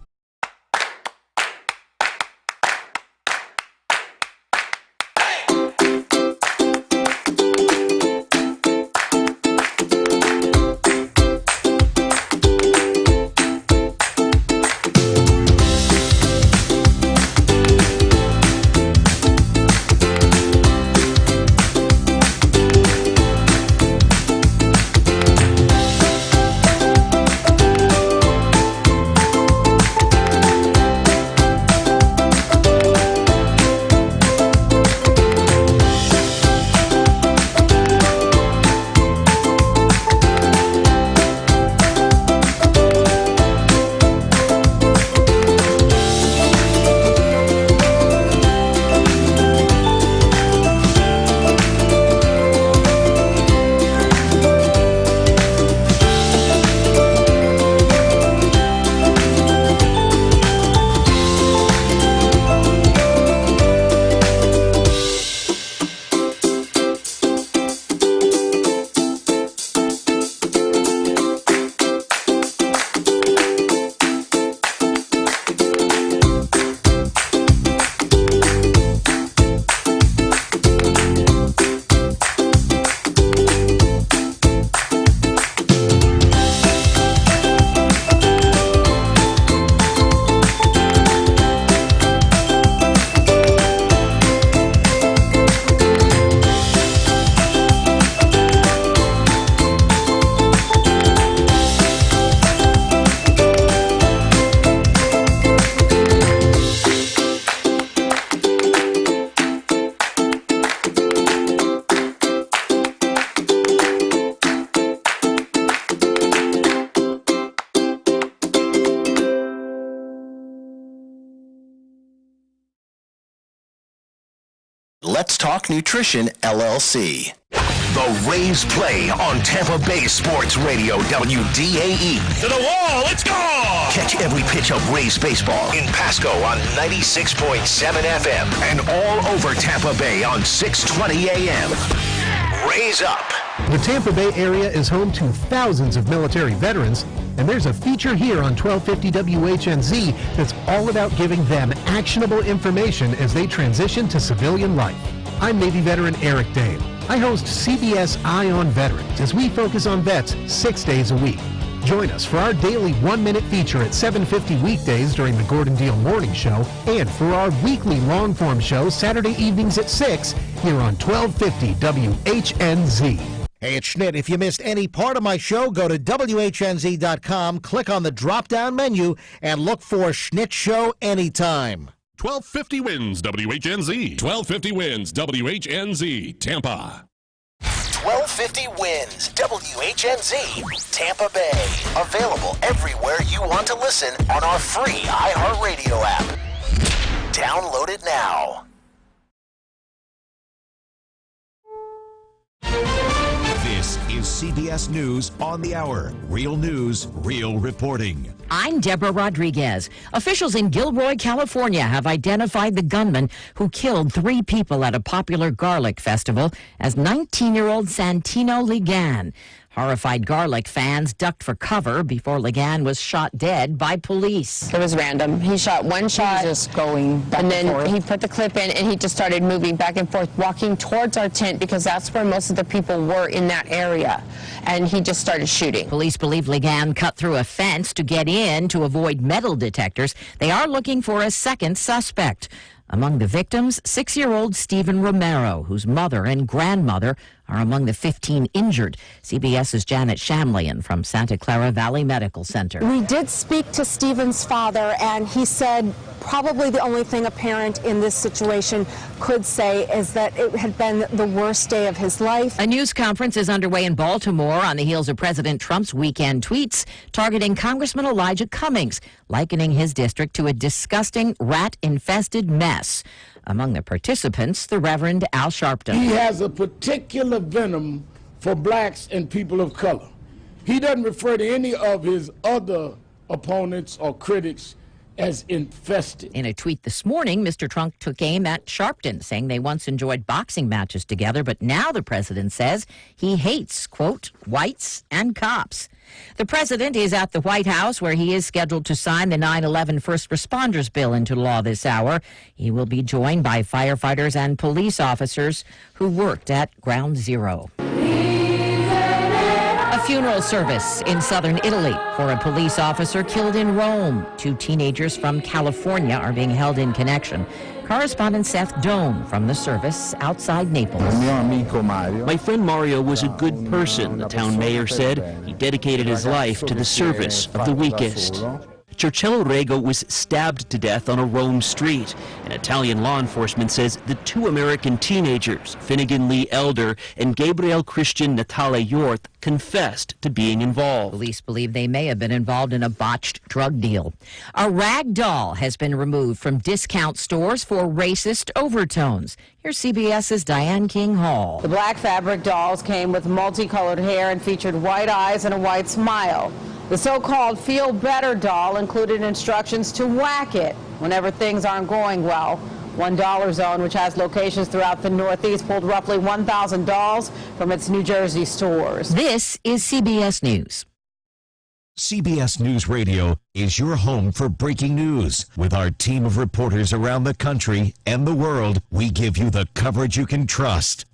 Let's Talk Nutrition, LLC. The Rays play on Tampa Bay Sports Radio, WDAE. To the wall, let's go! Catch every pitch of Rays baseball in Pasco on 96.7 FM and all over Tampa Bay on 620 AM. Rays up. The Tampa Bay area is home to thousands of military veterans, and there's a feature here on 1250 WHNZ that's all about giving them actionable information as they transition to civilian life. I'm Navy veteran Eric Dane. I host CBS Eye on Veterans as we focus on vets 6 days a week. Join us for our daily 1-minute feature at 7:50 weekdays during the Gordon Deal Morning Show and for our weekly long-form show Saturday evenings at 6 here on 1250 WHNZ. Hey, it's Schnitt. If you missed any part of my show, go to WHNZ.com, click on the drop-down menu, and look for Schnitt Show Anytime. 1250 wins WHNZ. 1250 wins WHNZ Tampa. 1250 wins WHNZ Tampa Bay. Available everywhere you want to listen on our free iHeartRadio app. Download it now. This is CBS News on the Hour. Real news, real reporting. I'm Deborah Rodriguez. Officials in Gilroy, California have identified the gunman who killed 3 people at a popular garlic festival as 19-year-old Santino Ligan. Horrified garlic fans ducked for cover before Ligan was shot dead by police. It was random. He shot one shot, just going back and then he put the clip in and he just started moving back and forth, walking towards our tent because that's where most of the people were in that area. And he just started shooting. Police believe Ligan cut through a fence to get in to avoid metal detectors. They are looking for a second suspect. Among the victims, 6-year-old Stephen Romero, whose mother and grandmother are among the 15 injured. CBS's Janet Shamlian from Santa Clara Valley Medical Center. We did speak to Stephen's father, and he said probably the only thing a parent in this situation could say is that it had been the worst day of his life. A news conference is underway in Baltimore on the heels of President Trump's weekend tweets targeting Congressman Elijah Cummings, likening his district to a disgusting rat-infested mess. Among the participants, the Reverend Al Sharpton. He has a particular venom for blacks and people of color. He doesn't refer to any of his other opponents or critics as infested. In a tweet this morning, Mr. Trump took aim at Sharpton, saying they once enjoyed boxing matches together, but now the president says he hates, quote, whites and cops. The president is at the White House, where he is scheduled to sign the 9/11 First Responders Bill into law this hour. He will be joined by firefighters and police officers who worked at Ground Zero. A funeral service in southern Italy for a police officer killed in Rome. 2 teenagers from California are being held in connection. Correspondent Seth Doan from the service outside Naples. My friend Mario was a good person, the town mayor said. He dedicated his life to the service of the weakest. Circello Rego was stabbed to death on a Rome street. And Italian law enforcement says the 2 American teenagers, Finnegan Lee Elder and Gabriel Christian Natale Yorth, confessed to being involved. Police believe they may have been involved in a botched drug deal. A rag doll has been removed from discount stores for racist overtones. Here's CBS's Diane King Hall. The black fabric dolls came with multicolored hair and featured white eyes and a white smile. The so-called Feel Better doll included instructions to whack it whenever things aren't going well. One Dollar Zone, which has locations throughout the Northeast, pulled roughly 1,000 dolls from its New Jersey stores. This is CBS News. CBS News Radio is your home for breaking news. With our team of reporters around the country and the world, we give you the coverage you can trust.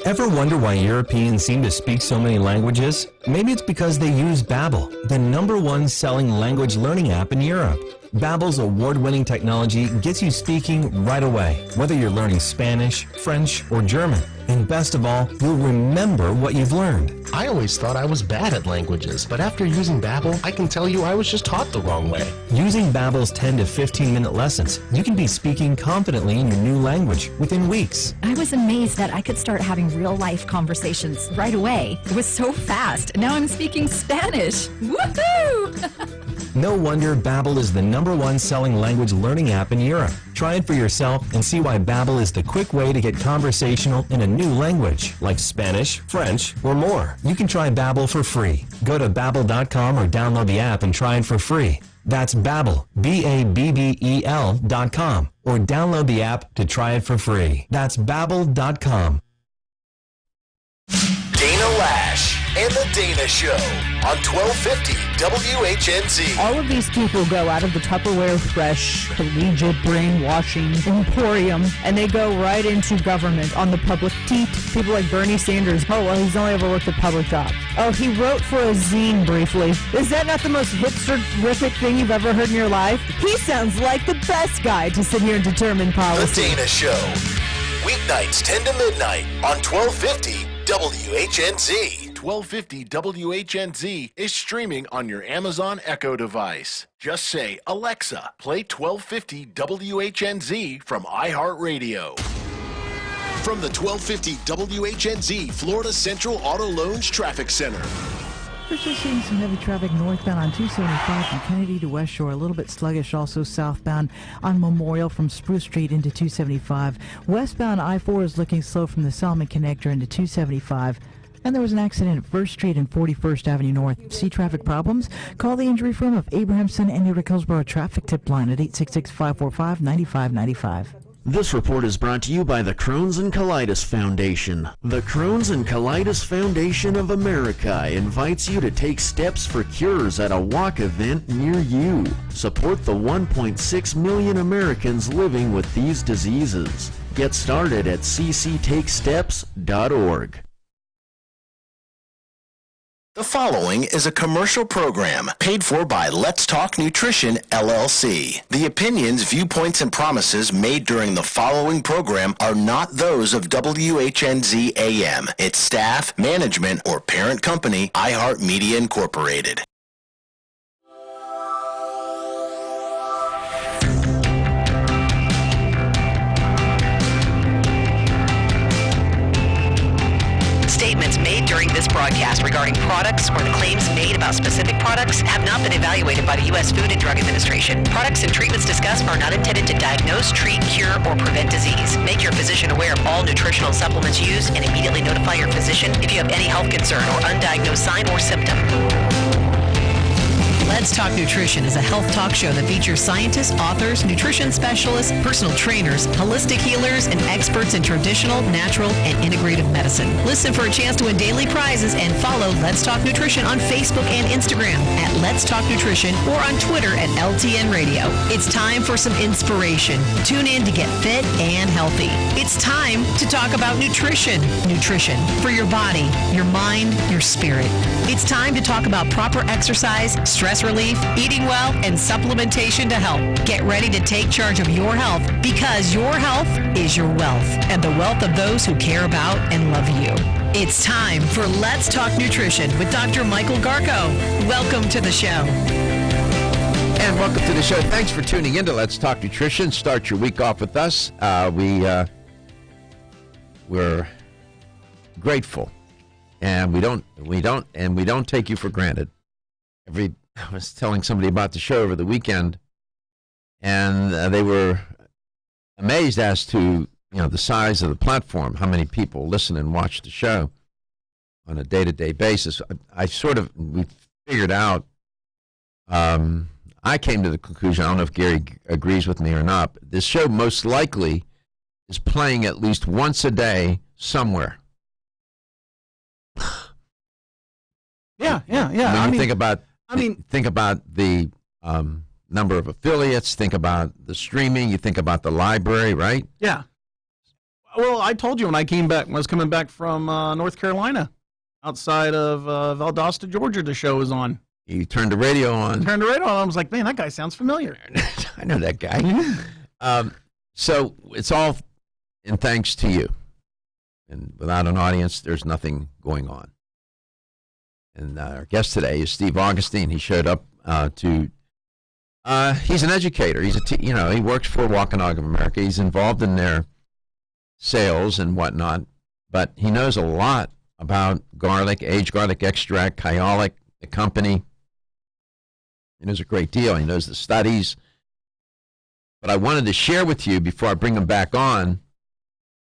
Ever wonder why Europeans seem to speak so many languages? Maybe it's because they use Babbel, the #1 selling language learning app in Europe. Babbel's award-winning technology gets you speaking right away, whether you're learning Spanish, French, or German. And best of all, you'll remember what you've learned. I always thought I was bad at languages, but after using Babbel, I can tell you I was just taught the wrong way. Using Babbel's 10 to 15-minute lessons, you can be speaking confidently in your new language within weeks. I was amazed that I could start having real-life conversations right away. It was so fast. Now I'm speaking Spanish. Woohoo! No wonder Babbel is the #1 selling language learning app in Europe. Try it for yourself and see why Babbel is the quick way to get conversational in a new language, like Spanish, French, or more. You can try Babbel for free. Go to Babbel.com or download the app and try it for free. That's Babbel, Babbel.com, or download the app to try it for free. That's Babbel.com. Dana Lash and the Dana Show on 1250 WHNZ. All of these people go out of the Tupperware Fresh collegiate brainwashing emporium, and they go right into government on the public teat. People like Bernie Sanders. Oh, well, he's only ever worked at public jobs. Oh, he wrote for a zine briefly. Is that not the most hipster-rific thing you've ever heard in your life? He sounds like the best guy to sit here and determine policy. The Dana Show. Weeknights 10 to midnight on 1250 WHNZ. 1250 WHNZ is streaming on your Amazon Echo device. Just say, Alexa, play 1250 WHNZ from iHeartRadio. From the 1250 WHNZ Florida Central Auto Loans Traffic Center. We're still seeing some heavy traffic northbound on 275 from Kennedy to West Shore. A little bit sluggish also southbound on Memorial from Spruce Street into 275. Westbound I-4 is looking slow from the Solomon Connector into 275. And there was an accident at 1st Street and 41st Avenue North. See traffic problems? Call the injury firm of Abrahamson and Rick Hillsborough traffic tip line at 866-545-9595. This report is brought to you by the Crohn's and Colitis Foundation. The Crohn's and Colitis Foundation of America invites you to take steps for cures at a walk event near you. Support the 1.6 million Americans living with these diseases. Get started at cctakesteps.org. The following is a commercial program paid for by Let's Talk Nutrition, LLC. The opinions, viewpoints, and promises made during the following program are not those of WHNZ AM, its staff, management, or parent company, iHeartMedia Incorporated. Statements made during this broadcast regarding products or the claims made about specific products have not been evaluated by the U.S. Food and Drug Administration. Products and treatments discussed are not intended to diagnose, treat, cure, or prevent disease. Make your physician aware of all nutritional supplements used and immediately notify your physician if you have any health concern or undiagnosed sign or symptom. Let's Talk Nutrition is a health talk show that features scientists, authors, nutrition specialists, personal trainers, holistic healers, and experts in traditional, natural, and integrative medicine. Listen for a chance to win daily prizes and follow Let's Talk Nutrition on Facebook and Instagram at Let's Talk Nutrition or on Twitter at LTN Radio. It's time for some inspiration. Tune in to get fit and healthy. It's time to talk about nutrition. Nutrition for your body, your mind, your spirit. It's time to talk about proper exercise, stress relief, eating well, and supplementation to help. Get ready to take charge of your health because your health is your wealth and the wealth of those who care about and love you. It's time for Let's Talk Nutrition with Dr. Michael Garko. Welcome to the show. And welcome to the show. Thanks for tuning in to Let's Talk Nutrition. Start your week off with us. We're grateful, and we don't take you for granted. I was telling somebody about the show over the weekend, and they were amazed as to the size of the platform, how many people listen and watch the show on a day-to-day basis. We figured out. I came to the conclusion. I don't know if Gary agrees with me or not. But this show most likely is playing at least once a day somewhere. Yeah. Think about the number of affiliates. Think about the streaming. You think about the library, right? Yeah. Well, I told you when I was coming back from North Carolina, outside of Valdosta, Georgia, the show was on. You turned the radio on. I was like, man, that guy sounds familiar. I know that guy. So it's all in thanks to you. And without an audience, there's nothing going on. And our guest today is Steve Augustine. He showed up he's an educator. He works for Wampanoag of America. He's involved in their sales and whatnot, but he knows a lot about garlic, aged garlic extract, Kyolic, the company. He knows a great deal. He knows the studies. But I wanted to share with you before I bring him back on,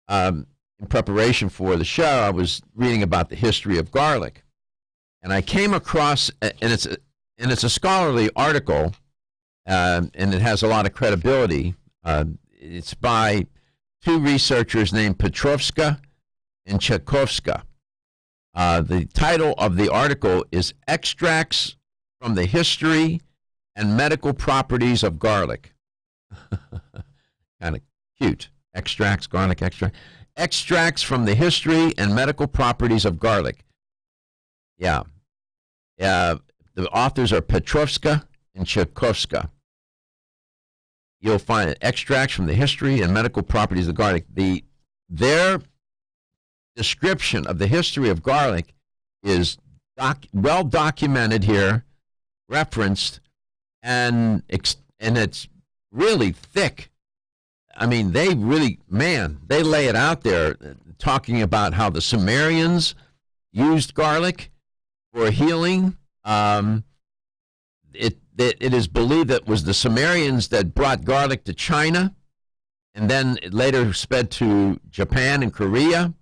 in preparation for the show, I was reading about the history of garlic. And I came across, and it's a scholarly article, and it has a lot of credibility. It's by two researchers named Petrovska and Tchaikovska. The title of the article is Extracts from the History and Medical Properties of Garlic. Kind of cute. Extracts, garlic extract. Extracts from the History and Medical Properties of Garlic. Yeah. The authors are Petrovska and Tchaikovska. You'll find extracts from the history and medical properties of garlic. Their description of the history of garlic is well documented here, referenced, and it's really thick. I mean, they lay it out there, talking about how the Sumerians used garlic for healing. It is believed that it was the Sumerians that brought garlic to China, and then it later sped to Japan and Korea.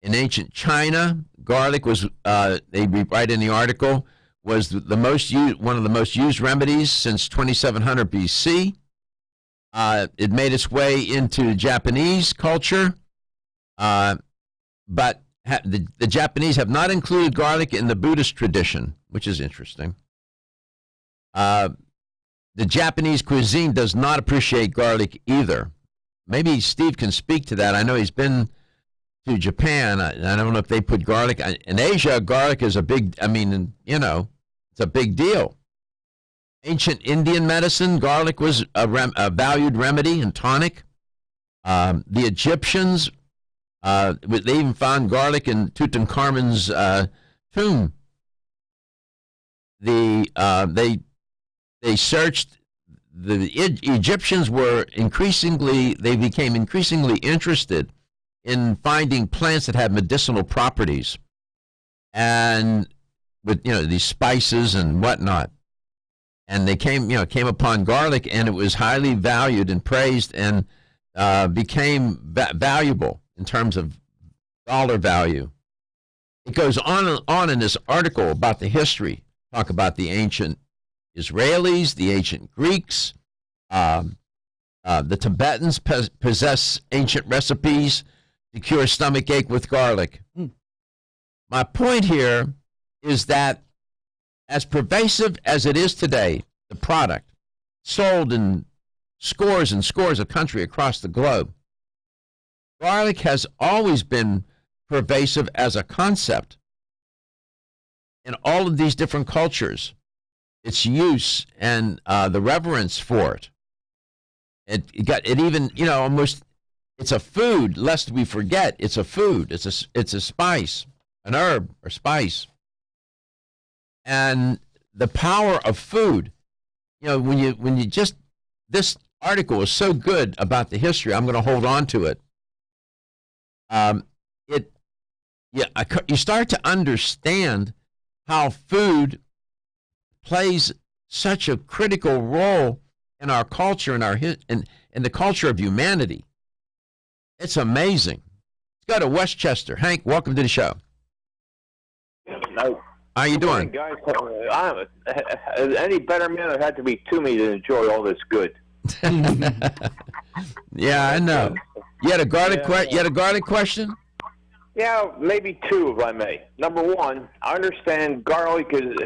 In ancient China, garlic was, they write in the article, was one of the most used remedies since 2700 BC. It made its way into Japanese culture, but the Japanese have not included garlic in the Buddhist tradition, which is interesting. The Japanese cuisine does not appreciate garlic either. Maybe Steve can speak to that. I know he's been to Japan. I don't know if they put garlic. In Asia, garlic is a big, it's a big deal. Ancient Indian medicine, garlic was a valued remedy and tonic. The Egyptians, they even found garlic in Tutankhamun's tomb. They searched. The Egyptians became increasingly interested in finding plants that had medicinal properties, and with these spices and whatnot. And they came upon garlic, and it was highly valued and praised, and became valuable in terms of dollar value. It goes on and on in this article about the history. Talk about the ancient Israelis, the ancient Greeks, the Tibetans possess ancient recipes to cure stomach ache with garlic. My point here is that as pervasive as it is today, the product sold in scores and scores of countries across the globe, garlic has always been pervasive as a concept in all of these different cultures. Its use and the reverence for it. It's a food, lest we forget. It's a food. It's a spice, an herb or spice. And the power of food, this article is so good about the history. I'm going to hold on to it. You start to understand how food plays such a critical role in our culture and in the culture of humanity. It's amazing. Let's go to Westchester. Hank, welcome to the show. How you doing? Guys, any better man there had to be to me to enjoy all this good. Yeah, I know. You had a garlic question? Yeah, maybe two, if I may. Number one, I understand garlic is in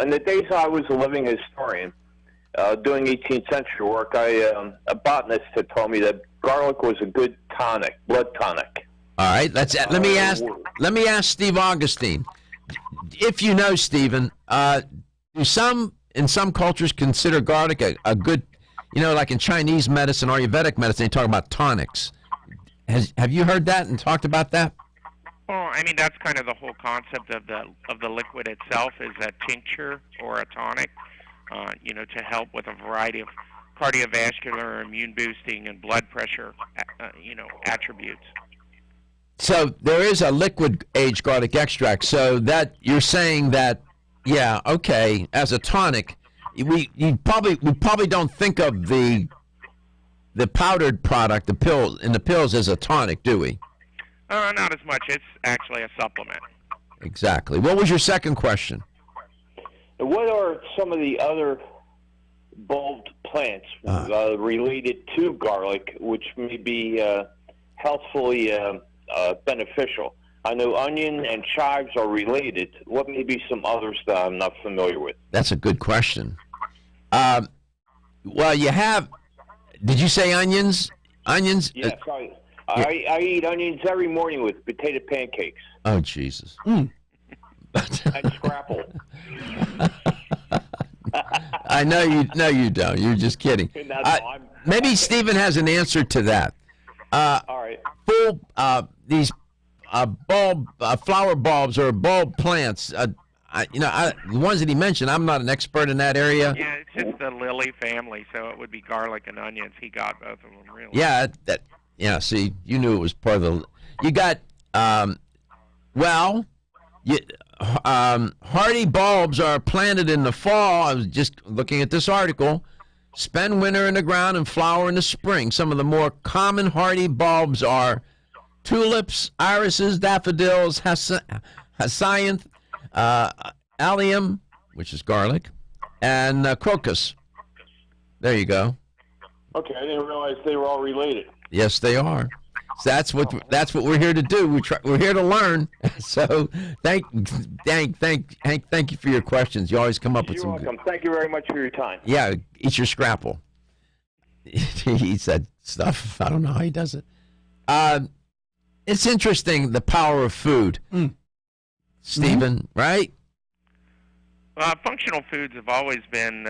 the days I was a living historian, doing 18th century work. A botanist had told me that garlic was a good tonic, blood tonic. All right, let me ask Steve Augustine. If you know, Stephen, do some in some cultures consider garlic a good, like in Chinese medicine or Ayurvedic medicine, they talk about tonics. Have you heard that and talked about that? Well, I mean, that's kind of the whole concept of the liquid itself, is a tincture or a tonic, to help with a variety of cardiovascular, immune boosting, and blood pressure, attributes. So there is a liquid aged garlic extract. So that you're saying that, yeah, okay, as a tonic, we probably don't think of the powdered product, the pills as a tonic, do we? Not as much. It's actually a supplement. Exactly. What was your second question? What are some of the other bulbed plants related to garlic, which may be healthfully beneficial? I know onion and chives are related. What may be some others that I'm not familiar with? That's a good question. Well, you have. Did you say onions? Onions? Yes, I eat onions every morning with potato pancakes. Oh, Jesus. And scrapple. I know you. No, you don't. You're just kidding. Maybe Stephen has an answer to that. All right. These flower bulbs or bulb plants. The ones that he mentioned, I'm not an expert in that area. Yeah, it's just the lily family, so it would be garlic and onions. He got both of them, really. Yeah, see, you knew it was part of the. You got, hardy bulbs are planted in the fall. I was just looking at this article. Spend winter in the ground and flower in the spring. Some of the more common hardy bulbs are tulips, irises, daffodils, hyacinth, allium, which is garlic, and crocus. There you go. Okay, I didn't realize they were all related. Yes, they are. So that's what we're here to do. We're here to learn. So thank you for your questions. You always come up with some. You're welcome. Thank you very much for your time. Yeah, eat your scrapple. He eats that stuff. I don't know how he does it. It's interesting, the power of food. Stephen, right? Functional foods have always been,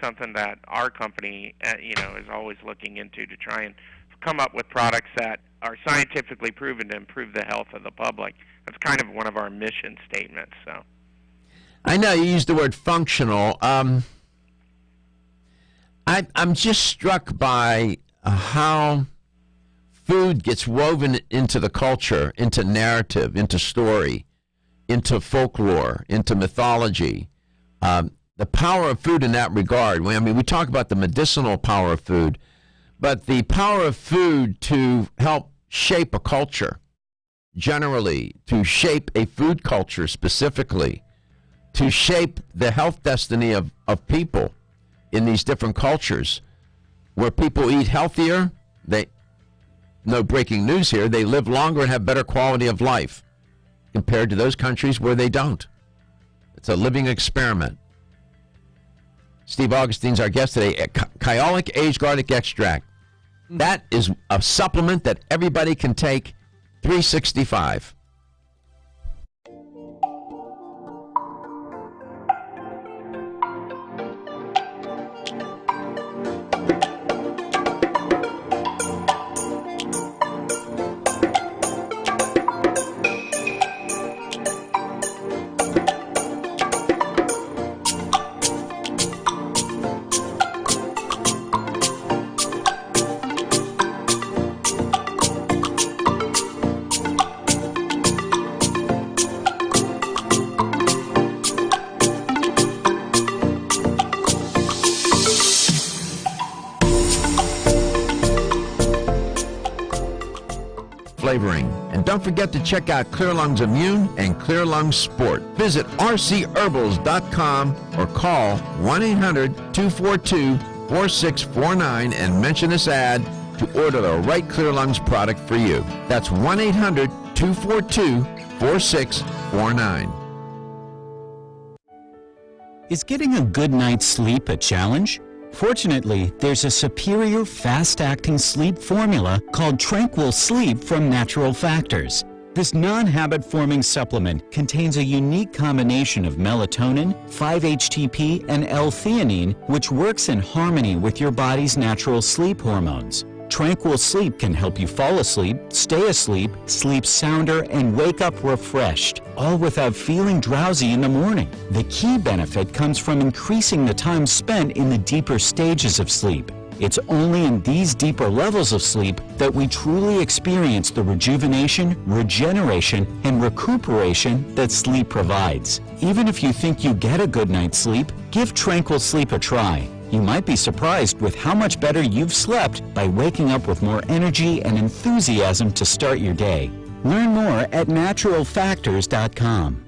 something that our company, is always looking into to try and come up with products that are scientifically proven to improve the health of the public. That's kind of one of our mission statements. So, I know you used the word functional. I'm just struck by how food gets woven into the culture, into narrative, into story, into folklore, into mythology. The power of food in that regard. I mean, we talk about the medicinal power of food, but the power of food to help shape a culture, generally, to shape a food culture specifically, to shape the health destiny of people in these different cultures, where people eat healthier, no breaking news here, they live longer and have better quality of life compared to those countries where they don't. It's a living experiment. Steve Augustine's our guest today. Kyolic Aged Garlic Extract. That is a supplement that everybody can take 365. Flavoring. And don't forget to check out Clear Lungs Immune and Clear Lungs Sport. Visit rcherbals.com or call 1-800-242-4649 and mention this ad to order the right Clear Lungs product for you. That's 1-800-242-4649. Is getting a good night's sleep a challenge? Fortunately, there's a superior fast-acting sleep formula called Tranquil Sleep from Natural Factors. This non-habit-forming supplement contains a unique combination of melatonin, 5-HTP, and L-theanine, which works in harmony with your body's natural sleep hormones. Tranquil Sleep can help you fall asleep, stay asleep, sleep sounder, and wake up refreshed, all without feeling drowsy in the morning. The key benefit comes from increasing the time spent in the deeper stages of sleep. It's only in these deeper levels of sleep that we truly experience the rejuvenation, regeneration, and recuperation that sleep provides. Even if you think you get a good night's sleep, give Tranquil Sleep a try. You might be surprised with how much better you've slept by waking up with more energy and enthusiasm to start your day. Learn more at naturalfactors.com.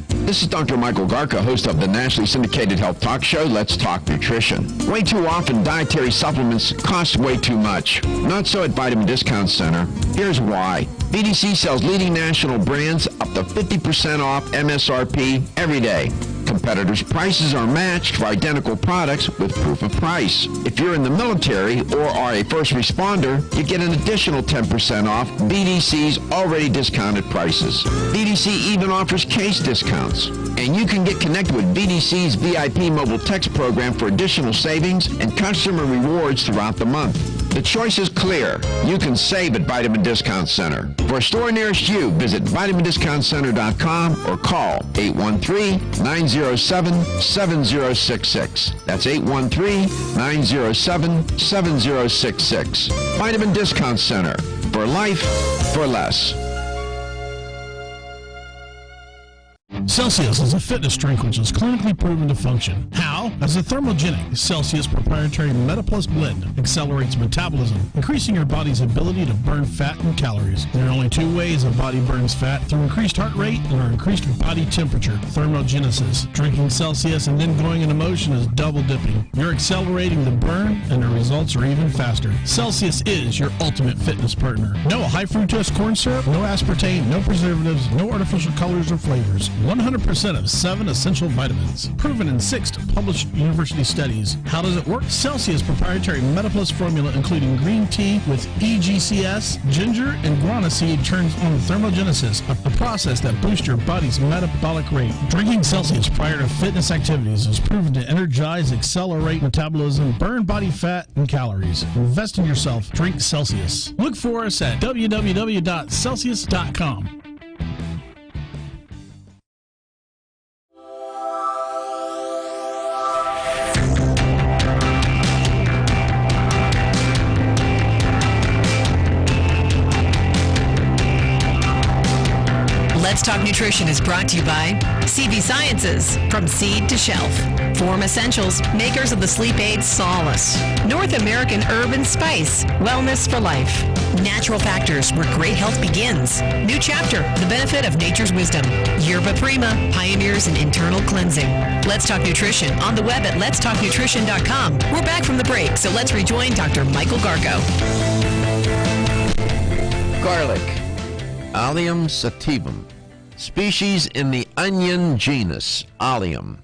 This is Dr. Michael Garka, host of the nationally syndicated health talk show, Let's Talk Nutrition. Way too often, dietary supplements cost way too much. Not so at Vitamin Discount Center. Here's why. VDC sells leading national brands up to 50% off MSRP every day. Competitors' prices are matched for identical products with proof of price. If you're in the military or are a first responder, you get an additional 10% off VDC's already discounted prices. VDC even offers case discounts. And you can get connected with VDC's VIP mobile text program for additional savings and customer rewards throughout the month. The choice is clear. You can save at Vitamin Discount Center. For a store nearest you, visit vitamindiscountcenter.com or call 813-907-7066. That's 813-907-7066. Vitamin Discount Center. For life, for less. Celsius is a fitness drink which is clinically proven to function. How? As a thermogenic, Celsius proprietary MetaPlus blend accelerates metabolism, increasing your body's ability to burn fat and calories. There are only two ways a body burns fat, through increased heart rate or increased body temperature, thermogenesis. Drinking Celsius and then going into motion is double dipping. You're accelerating the burn, and the result results are even faster. Celsius is your ultimate fitness partner. No high fructose corn syrup, no aspartame, no preservatives, no artificial colors or flavors. 100% of 7 essential vitamins. Proven in 6 published university studies. How does it work? Celsius proprietary MetaPlus formula, including green tea with EGCS, ginger, and guarana seed, turns on thermogenesis, a process that boosts your body's metabolic rate. Drinking Celsius prior to fitness activities is proven to energize, accelerate metabolism, burn body fat and calories. Invest in yourself. Drink Celsius. Look for us at www.celsius.com. Let's Talk Nutrition is brought to you by CV Sciences, from seed to shelf. Form Essentials, makers of the sleep aid Solace. North American Herb and Spice, wellness for life. Natural Factors, where great health begins. New chapter, the benefit of nature's wisdom. Yerba Prima, pioneers in internal cleansing. Let's Talk Nutrition on the web at letstalknutrition.com. We're back from the break, so let's rejoin Dr. Michael Garko. Garlic, Allium sativum, species in the onion genus Allium.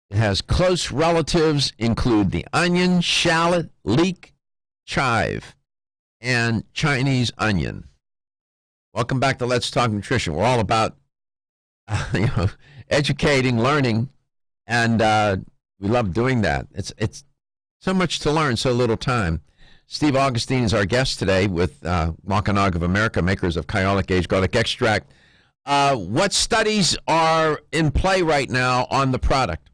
It has close relatives include the onion, shallot, leek, chive, and Chinese onion. Welcome back to Let's Talk Nutrition. We're all about educating, learning, and we love doing that. It's so much to learn, so little time. Steve Augustine is our guest today with Wampanoag of America, makers of Kyolic Aged Garlic Extract. What studies are in play right now on the product?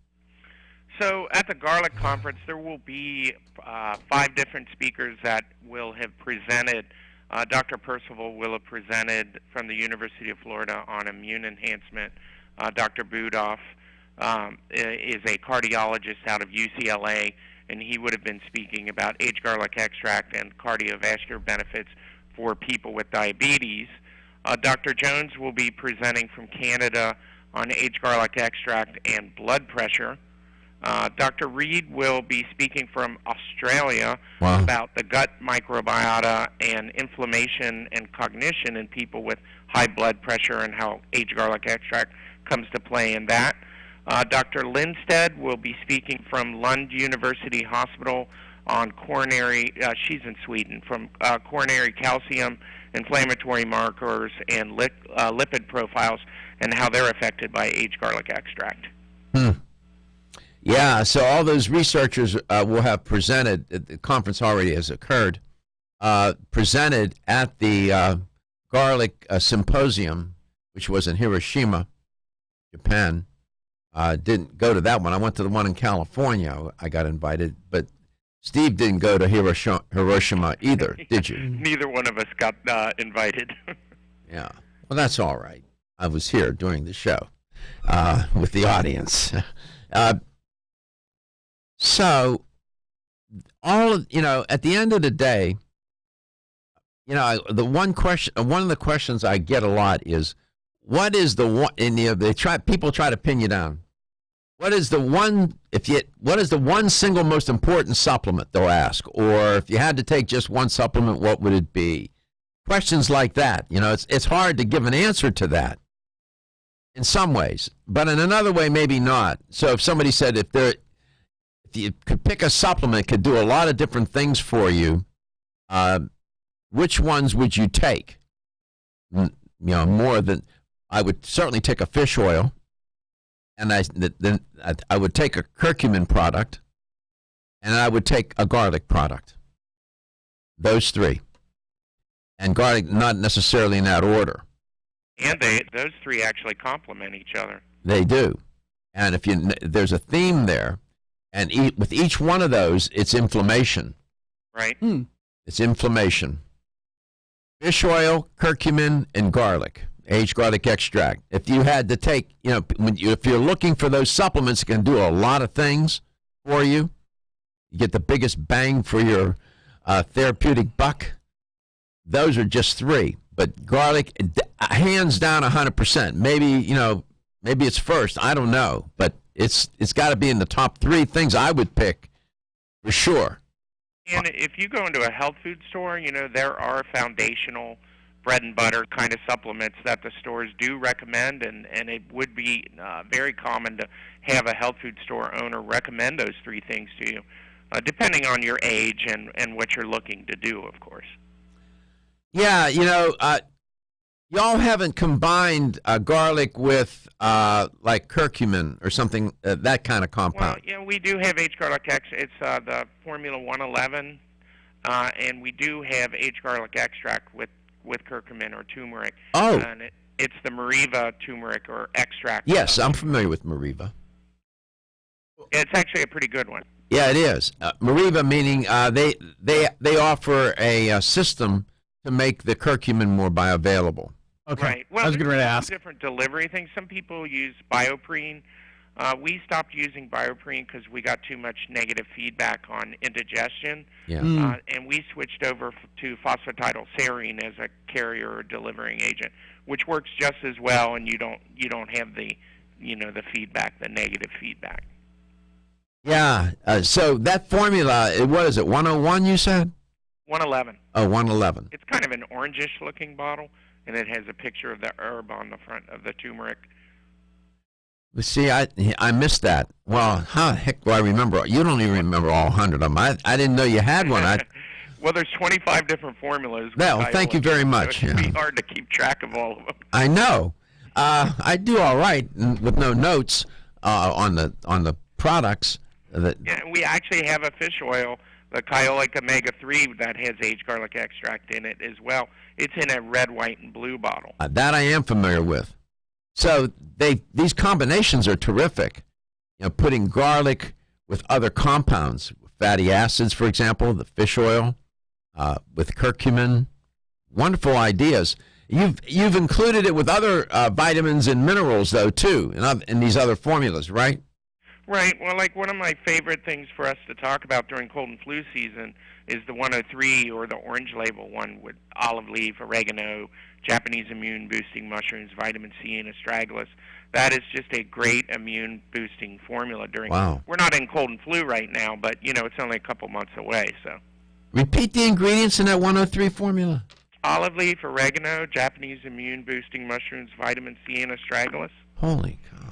So at the Garlic Conference, there will be 5 different speakers that will have presented. Dr. Percival will have presented from the University of Florida on immune enhancement. Dr. Budoff is a cardiologist out of UCLA, and he would have been speaking about aged garlic extract and cardiovascular benefits for people with diabetes. Dr. Jones will be presenting from Canada on aged garlic extract and blood pressure. Dr. Reed will be speaking from Australia about the gut microbiota and inflammation and cognition in people with high blood pressure and how aged garlic extract comes to play in that. Dr. Lindstedt will be speaking from Lund University Hospital on coronary, she's in Sweden, from coronary calcium, inflammatory markers, and lipid profiles and how they're affected by aged garlic extract. Yeah, so all those researchers will have presented, the conference already has occurred, presented at the Garlic Symposium, which was in Hiroshima, Japan. Didn't go to that one. I went to the one in California. I got invited, but Steve didn't go to Hiroshima either, did you? Neither one of us got invited. Yeah, well, that's all right. I was here during the show with the audience. So, at the end of the day, the one of the questions I get a lot is, what is the one? And people try to pin you down. What is the one? What is the one single most important supplement? They'll ask, or if you had to take just one supplement, what would it be? Questions like that. It's hard to give an answer to that. In some ways, but in another way, maybe not. So if somebody said if you could pick a supplement, it could do a lot of different things for you, which ones would you take? More than, I would certainly take a fish oil, and then I would take a curcumin product, and I would take a garlic product. Those 3. And garlic, not necessarily in that order. And those 3 actually complement each other. They do. And there's a theme there. And with each one of those, it's inflammation. Right. It's inflammation. Fish oil, curcumin, and garlic, aged garlic extract. If you had to take, if you're looking for those supplements, it can do a lot of things for you. You get the biggest bang for your therapeutic buck. Those are just 3. But garlic, hands down, 100%. Maybe it's first. I don't know, but it's got to be in the top 3 things I would pick For sure. And if you go into a health food store, there are foundational bread and butter kind of supplements that the stores do recommend, and it would be very common to have a health food store owner recommend those 3 things to you, depending on your age and what you're looking to do, of course. Yeah, y'all haven't combined garlic with like curcumin or something, that kind of compound. Well, we do have H-Garlic X. It's the Formula 111, and we do have H-Garlic extract with curcumin or turmeric. Oh. And it's the Mariva turmeric or extract. Yes, I'm familiar with Mariva. It's actually a pretty good one. Yeah, it is. Mariva meaning they offer a system to make the curcumin more bioavailable. Okay. Right. Well, I was getting ready to ask. Different delivery things. Some people use Bioprene. We stopped using Bioprene because we got too much negative feedback on indigestion. Yeah. And we switched over to phosphatidylserine as a carrier or delivering agent, which works just as well, and you don't have the the feedback, the negative feedback. Yeah. So that formula, what is it? 101 you said? 111. Oh, 111. It's kind of an orangish looking bottle, and it has a picture of the herb on the front of the turmeric. See, I missed that. Well, how the heck do I remember? You don't even remember all 100 of them. I didn't know you had one. Well, there's 25 different formulas. Well, thank you very much. So it's pretty hard to keep track of all of them. I know. I do all right with no notes on the products. Yeah, we actually have a fish oil, the Kyolic Omega-3, that has H-Garlic extract in it as well. It's in a red, white, and blue bottle. That I am familiar with. So these combinations are terrific. Putting garlic with other compounds, fatty acids, for example, the fish oil, with curcumin. Wonderful ideas. You've included it with other vitamins and minerals, though, too, in these other formulas, right? Right. Well, like one of my favorite things for us to talk about during cold and flu season is the 103 or the orange label one with olive leaf, oregano, Japanese immune-boosting mushrooms, vitamin C, and astragalus. That is just a great immune-boosting formula during. Wow. We're not in cold and flu right now, but it's only a couple months away. So. Repeat the ingredients in that 103 formula. Olive leaf, oregano, Japanese immune-boosting mushrooms, vitamin C, and astragalus. Holy cow!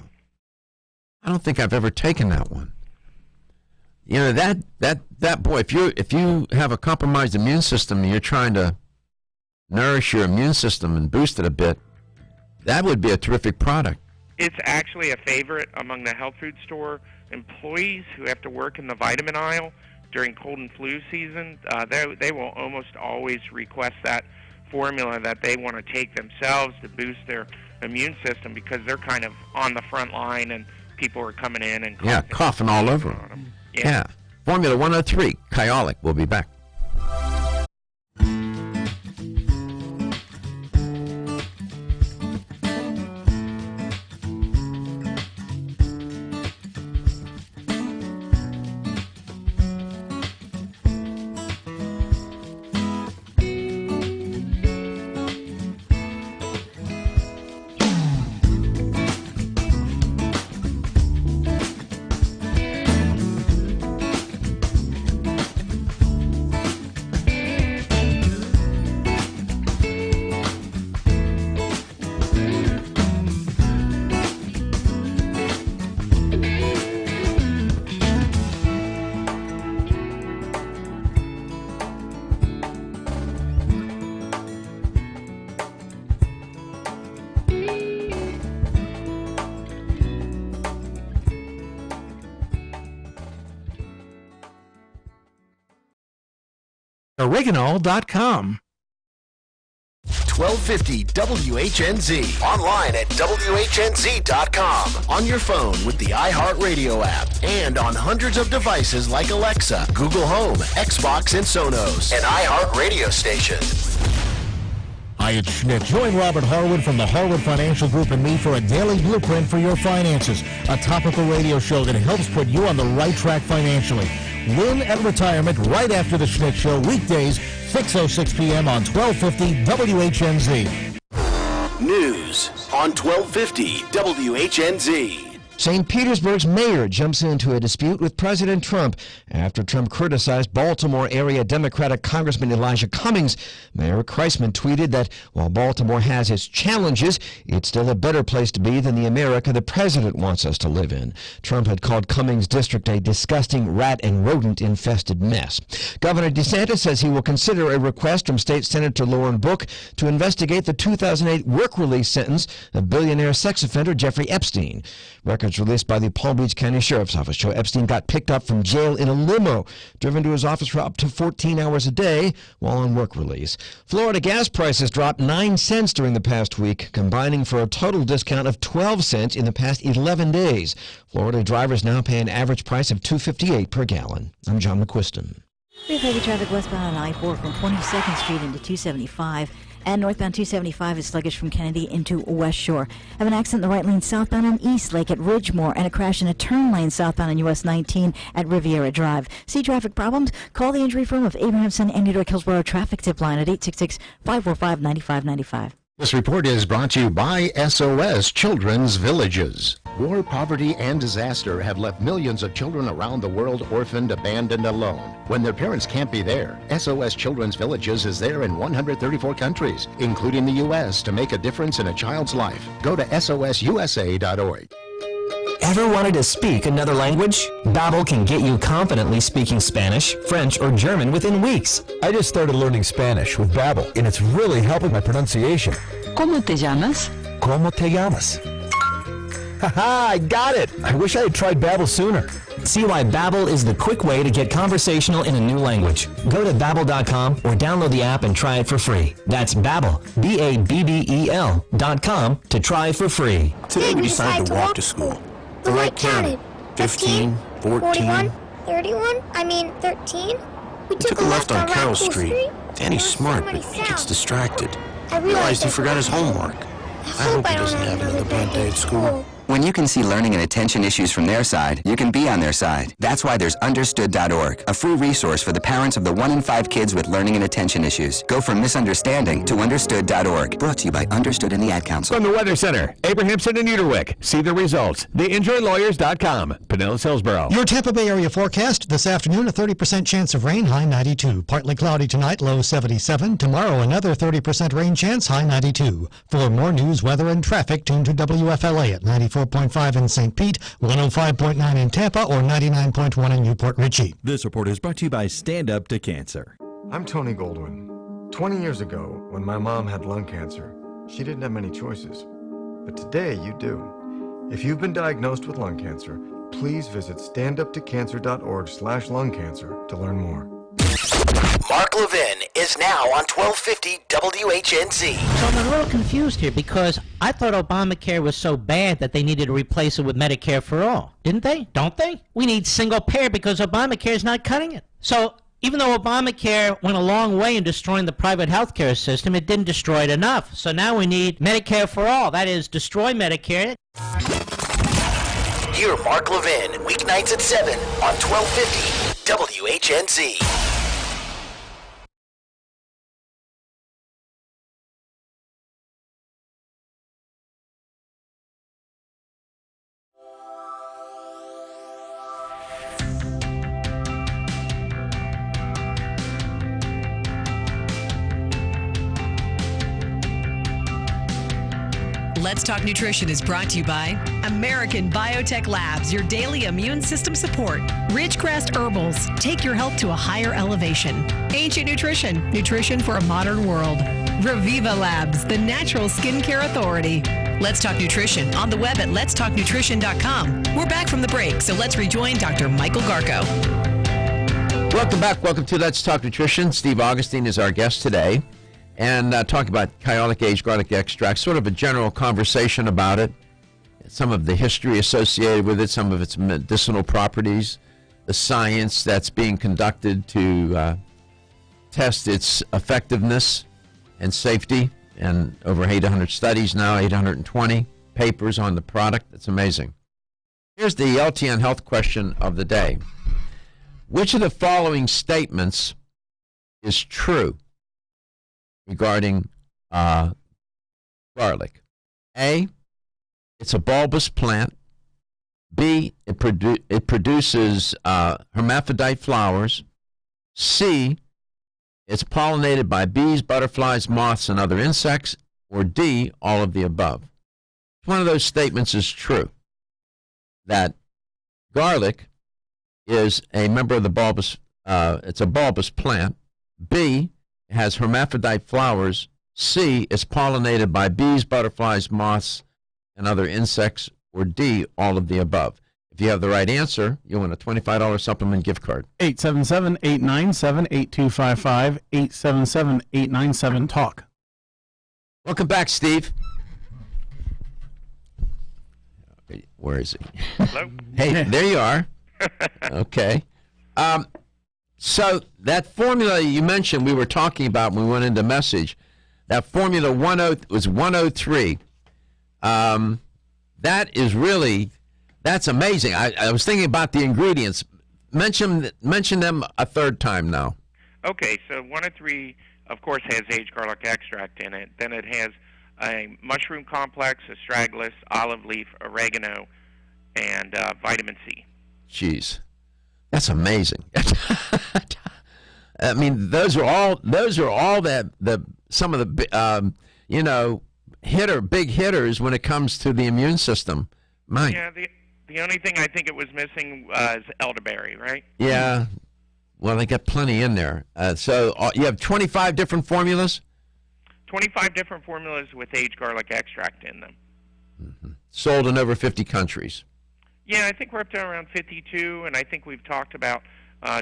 I don't think I've ever taken that one. That boy, if you have a compromised immune system and you're trying to nourish your immune system and boost it a bit, that would be a terrific product. It's actually a favorite among the health food store employees who have to work in the vitamin aisle during cold and flu season. They will almost always request that formula that they want to take themselves to boost their immune system because they're kind of on the front line and people are coming in and coughing all over them. Yeah. Formula 103, Kyolic. We'll be back. Oregano.com. 1250 WHNZ. Online at WHNZ.com. On your phone with the iHeartRadio app. And on hundreds of devices like Alexa, Google Home, Xbox, and Sonos. An iHeartRadio station. Hi, it's Schmidt. Join Robert Harwood from the Harwood Financial Group and me for a daily blueprint for your finances. A topical radio show that helps put you on the right track financially. Win at retirement right after the Schmidt Show, weekdays, 6:06 p.m. on 1250 WHNZ. News on 1250 WHNZ. St. Petersburg's mayor jumps into a dispute with President Trump after Trump criticized Baltimore area Democratic Congressman Elijah Cummings. Mayor Kreisman tweeted that while Baltimore has its challenges, it's still a better place to be than the America the president wants us to live in. Trump had called Cummings' district a disgusting rat and rodent-infested mess. Governor DeSantis says he will consider a request from State Senator Lauren Book to investigate the 2008 work release sentence of billionaire sex offender Jeffrey Epstein. Records released by the Palm Beach County Sheriff's Office show Epstein got picked up from jail in a limo, driven to his office for up to 14 hours a day while on work release. Florida gas prices dropped 9 cents during the past week, combining for a total discount of 12 cents in the past 11 days. Florida drivers now pay an average price of $2.58 per gallon. I'm John McQuiston. We have heavy traffic westbound on I-4 from 22nd Street into 275. And northbound 275 is sluggish from Kennedy into West Shore. Have an accident in the right lane southbound on East Lake at Ridgemore and a crash in a turn lane southbound on US 19 at Riviera Drive. See traffic problems? Call the injury firm of Abrahamson and New York Hillsborough Traffic Tip Line at 866-545-9595. This report is brought to you by SOS Children's Villages. War, poverty, and disaster have left millions of children around the world orphaned, abandoned, alone. When their parents can't be there, SOS Children's Villages is there in 134 countries, including the U.S., to make a difference in a child's life. Go to sosusa.org. Ever wanted to speak another language? Babbel can get you confidently speaking Spanish, French, or German within weeks. I just started learning Spanish with Babbel, and it's really helping my pronunciation. ¿Cómo te llamas? ¿Cómo te llamas? Haha, I got it! I wish I had tried Babbel sooner. See why Babbel is the quick way to get conversational in a new language. Go to Babbel.com or download the app and try it for free. That's Babbel, Babbel.com to try for free. Today we decided to walk to school. The light counted. 15, 14, 31, 13. We took a left on Carroll Street. Danny's smart, but he gets distracted. I realized he forgot his homework. I hope he doesn't have another bad day at school. When you can see learning and attention issues from their side, you can be on their side. That's why there's Understood.org, a free resource for the parents of the 1 in 5 kids with learning and attention issues. Go from misunderstanding to Understood.org. Brought to you by Understood and the Ad Council. From the Weather Center, Abrahamson and Uterwick. See the results. TheEnjoyLawyers.com. Pinellas Hillsborough. Your Tampa Bay area forecast this afternoon, a 30% chance of rain, high 92. Partly cloudy tonight, low 77. Tomorrow, another 30% rain chance, high 92. For more news, weather, and traffic, tune to WFLA at 94.5 in St. Pete, 105.9 in Tampa, or 99.1 in Newport Richey. This report is brought to you by Stand Up to Cancer. I'm Tony Goldwyn. 20 years ago, when my mom had lung cancer, she didn't have many choices. But today, you do. If you've been diagnosed with lung cancer, please visit standuptocancer.org/lung cancer to learn more. Mark Levin is now on 1250 WHNZ. So I'm a little confused here because I thought Obamacare was so bad that they needed to replace it with Medicare for all. Didn't they? Don't they? We need single payer because Obamacare is not cutting it. So even though Obamacare went a long way in destroying the private health care system, it didn't destroy it enough. So now we need Medicare for all. That is, destroy Medicare. Hear Mark Levin weeknights at 7 on 1250 WHNZ. Let's Talk Nutrition is brought to you by American Biotech Labs, your daily immune system support. Ridgecrest Herbals, take your health to a higher elevation. Ancient Nutrition, nutrition for a modern world. Reviva Labs, the natural skincare authority. Let's Talk Nutrition on the web at letstalknutrition.com. We're back from the break, so let's rejoin Dr. Michael Garko. Welcome back. Welcome to Let's Talk Nutrition. Steve Augustine is our guest today. And talking about Kyolic Age Garlic Extract, sort of a general conversation about it, some of the history associated with it, some of its medicinal properties, the science that's being conducted to test its effectiveness and safety, and over 800 studies now, 820 papers on the product. It's amazing. Here's the LTN Health question of the day. Which of the following statements is true regarding garlic? A, it's a bulbous plant B, it produces hermaphrodite flowers. C, it's pollinated by bees, butterflies, moths, and other insects. Or D, all of the above. One of those statements is true, that garlic is a member of the bulbous, it's a bulbous plant. B, it has hermaphrodite flowers. C, is pollinated by bees, butterflies, moths, and other insects. Or D, all of the above. If you have the right answer, you'll win a $25 supplement gift card. 877-897-8255, 877-897-TALK. Welcome back, Steve. Where is he? Hello? Hey, there you are. Okay. So that formula you mentioned, we were talking about when we went into message, that formula was 103. That is really, that's amazing. I was thinking about the ingredients. Mention them a third time now. Okay, so 103, of course, has aged garlic extract in it. Then it has a mushroom complex, astragalus, olive leaf, oregano, and vitamin C. Jeez, that's amazing. I mean, those are all some of the big hitters when it comes to the immune system. Yeah, the only thing I think it was missing was elderberry, right? Yeah. Well, they got plenty in there. So you have 25 different formulas? 25 different formulas with aged garlic extract in them. Mm-hmm. Sold in over 50 countries. Yeah, I think we're up to around 52, and I think we've talked about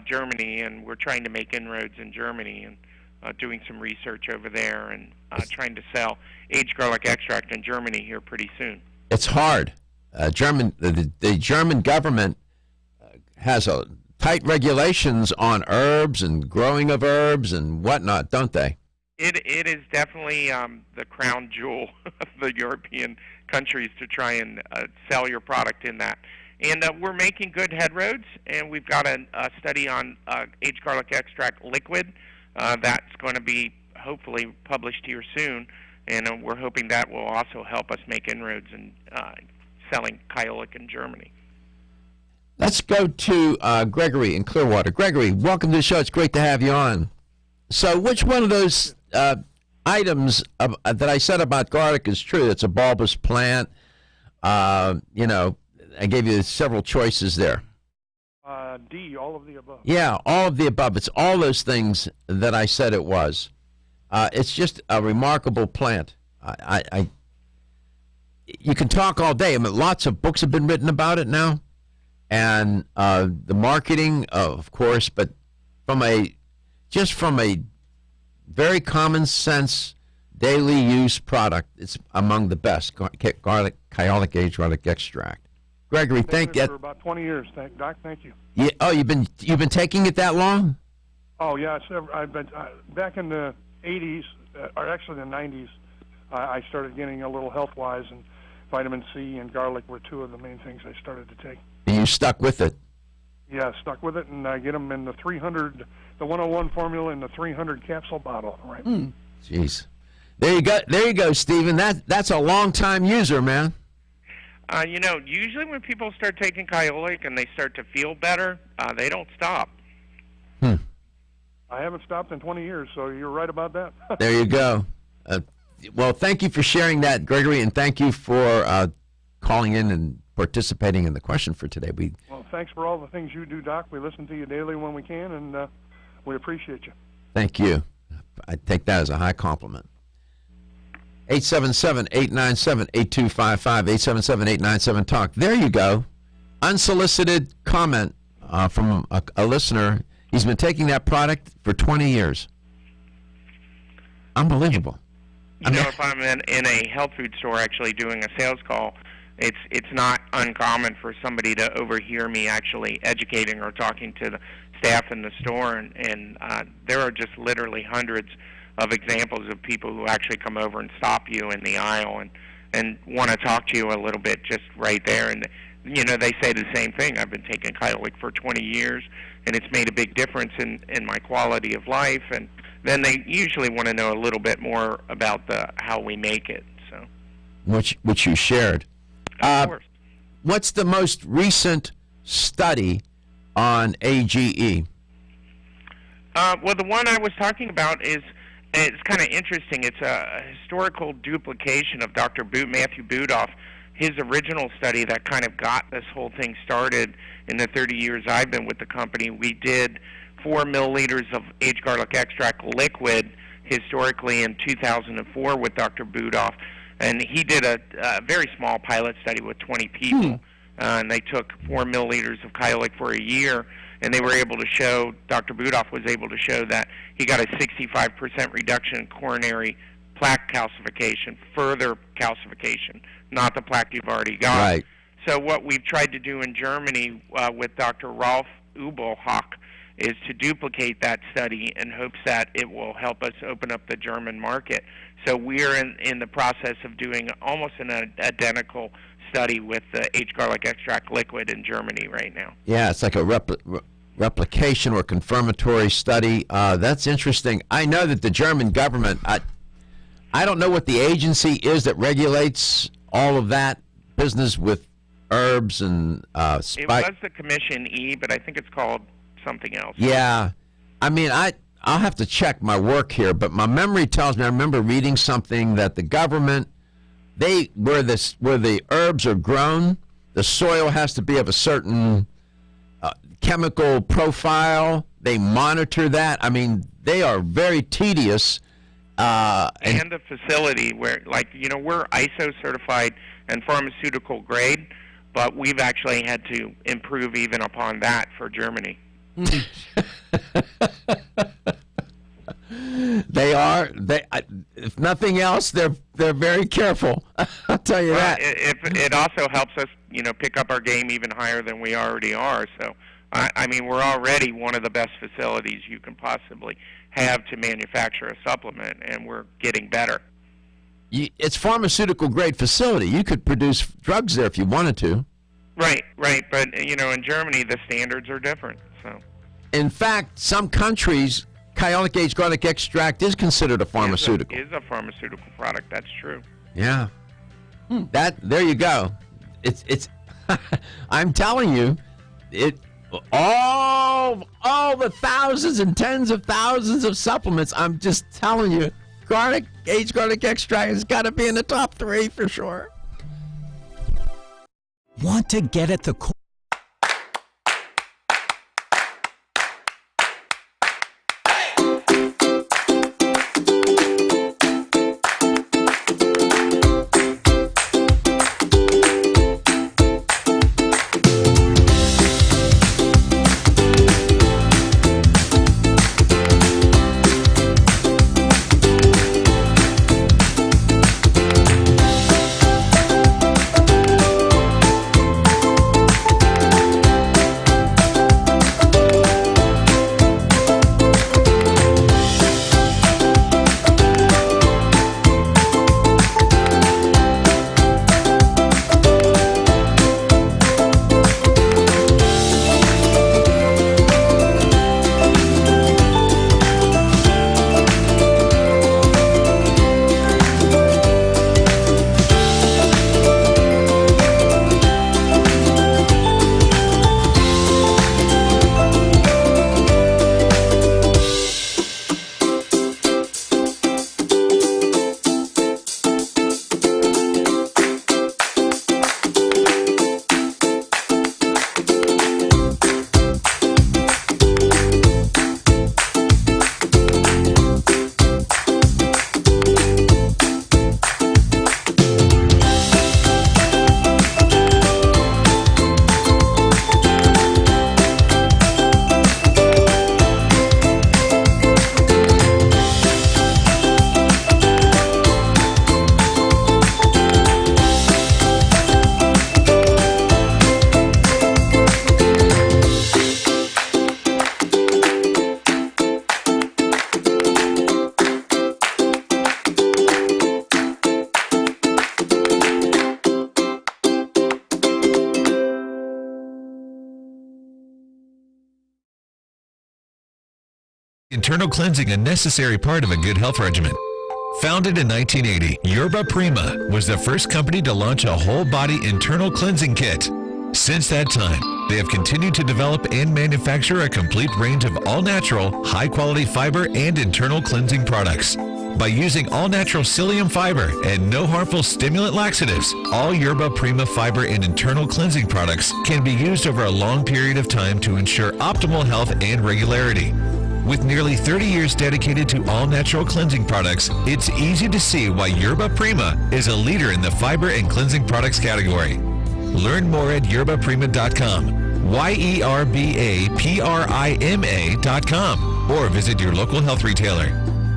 Germany, and we're trying to make inroads in Germany and doing some research over there and trying to sell aged garlic extract in Germany here pretty soon. It's hard. The German government has tight regulations on herbs and growing of herbs and whatnot, don't they? It is definitely the crown jewel of the European countries to try and sell your product in that. And we're making good headroads, and we've got a study on aged garlic extract liquid that's going to be hopefully published here soon, and we're hoping that will also help us make inroads in selling Kyolic in Germany. Let's go to Gregory in Clearwater. Gregory, welcome to the show. It's great to have you on. So which one of those items that I said about garlic is true? It's a bulbous plant. I gave you several choices there. D, all of the above. Yeah, all of the above. It's all those things that I said it was. It's just a remarkable plant. You can talk all day. I mean, lots of books have been written about it now, and the marketing, of course, but from a very common sense daily use product, it's among the best. Kyolic aged garlic extract. Gregory, thank you. For about 20 years, Doc. Thank you. Yeah. Oh, you've been taking it that long? Oh yeah, I've been back in the 80s, or actually the 90s. I started getting a little health-wise, and vitamin C and garlic were two of the main things I started to take. And you stuck with it? Yeah, stuck with it, and I get them in the 300, the 101 formula in the 300 capsule bottle. Right. Jeez. There you go, Stephen. That's a long-time user, man. Usually when people start taking Kyolic and they start to feel better, they don't stop. I haven't stopped in 20 years, so you're right about that. There you go. Well, thank you for sharing that, Gregory, and thank you for calling in and participating in the question for today. Well, thanks for all the things you do, Doc. We listen to you daily when we can, and we appreciate you. Thank you. I take that as a high compliment. 877-897-8255, 877-897-TALK. There you go. Unsolicited comment from a listener. He's been taking that product for 20 years. Unbelievable. If I'm in a health food store actually doing a sales call, it's not uncommon for somebody to overhear me actually educating or talking to the staff in the store, and there are just literally hundreds of examples of people who actually come over and stop you in the aisle and want to talk to you a little bit just right there. And, they say the same thing. I've been taking Kyolic for 20 years, and it's made a big difference in my quality of life. And then they usually want to know a little bit more about how we make it. So, which you shared. Of course. what's the most recent study on AGE? Well, the one I was talking about it's kind of interesting. It's a historical duplication of Dr. Matthew Budoff, his original study that kind of got this whole thing started in the 30 years I've been with the company. We did 4 milliliters of aged garlic extract liquid historically in 2004 with Dr. Budoff, and he did a very small pilot study with 20 people, and they took 4 milliliters of Kyolic for a year, and they were able to show, Dr. Budoff was able to show that he got a 65% reduction in coronary plaque calcification, further calcification, not the plaque you've already got. Right. So what we've tried to do in Germany with Dr. Rolf Ubelhock is to duplicate that study in hopes that it will help us open up the German market. So we're in the process of doing almost an identical study with the aged garlic extract liquid in Germany right now. Yeah, it's like a replication or confirmatory study. That's interesting. I know that the German government, I don't know what the agency is that regulates all of that business with herbs and It was the Commission E, but I think it's called something else. Yeah. I mean, I'll have to check my work here, but my memory tells me, I remember reading something that the government, where the herbs are grown, the soil has to be of a certain chemical profile. They monitor that. I mean, they are very tedious. And the facility where, like, we're ISO certified and pharmaceutical grade, but we've actually had to improve even upon that for Germany. They are. If nothing else, they're very careful. I'll tell you that. It also helps us, pick up our game even higher than we already are. So, I mean, we're already one of the best facilities you can possibly have to manufacture a supplement, and we're getting better. It's pharmaceutical grade facility. You could produce drugs there if you wanted to. Right. But in Germany, the standards are different. So, in fact, some countries, Kyolic aged garlic extract is considered a pharmaceutical. Is a pharmaceutical product. That's true. Yeah. There you go. It's. I'm telling you, all the thousands and tens of thousands of supplements. I'm just telling you, aged garlic extract has got to be in the top 3 for sure. Want to get at the core? Internal cleansing, a necessary part of a good health regimen. Founded in 1980, Yerba Prima was the first company to launch a whole-body internal cleansing kit. Since that time, they have continued to develop and manufacture a complete range of all-natural, high-quality fiber and internal cleansing products. By using all-natural psyllium fiber and no harmful stimulant laxatives, all Yerba Prima fiber and internal cleansing products can be used over a long period of time to ensure optimal health and regularity. With nearly 30 years dedicated to all-natural cleansing products, it's easy to see why Yerba Prima is a leader in the fiber and cleansing products category. Learn more at yerbaprima.com, YERBAPRIMA.com, or visit your local health retailer.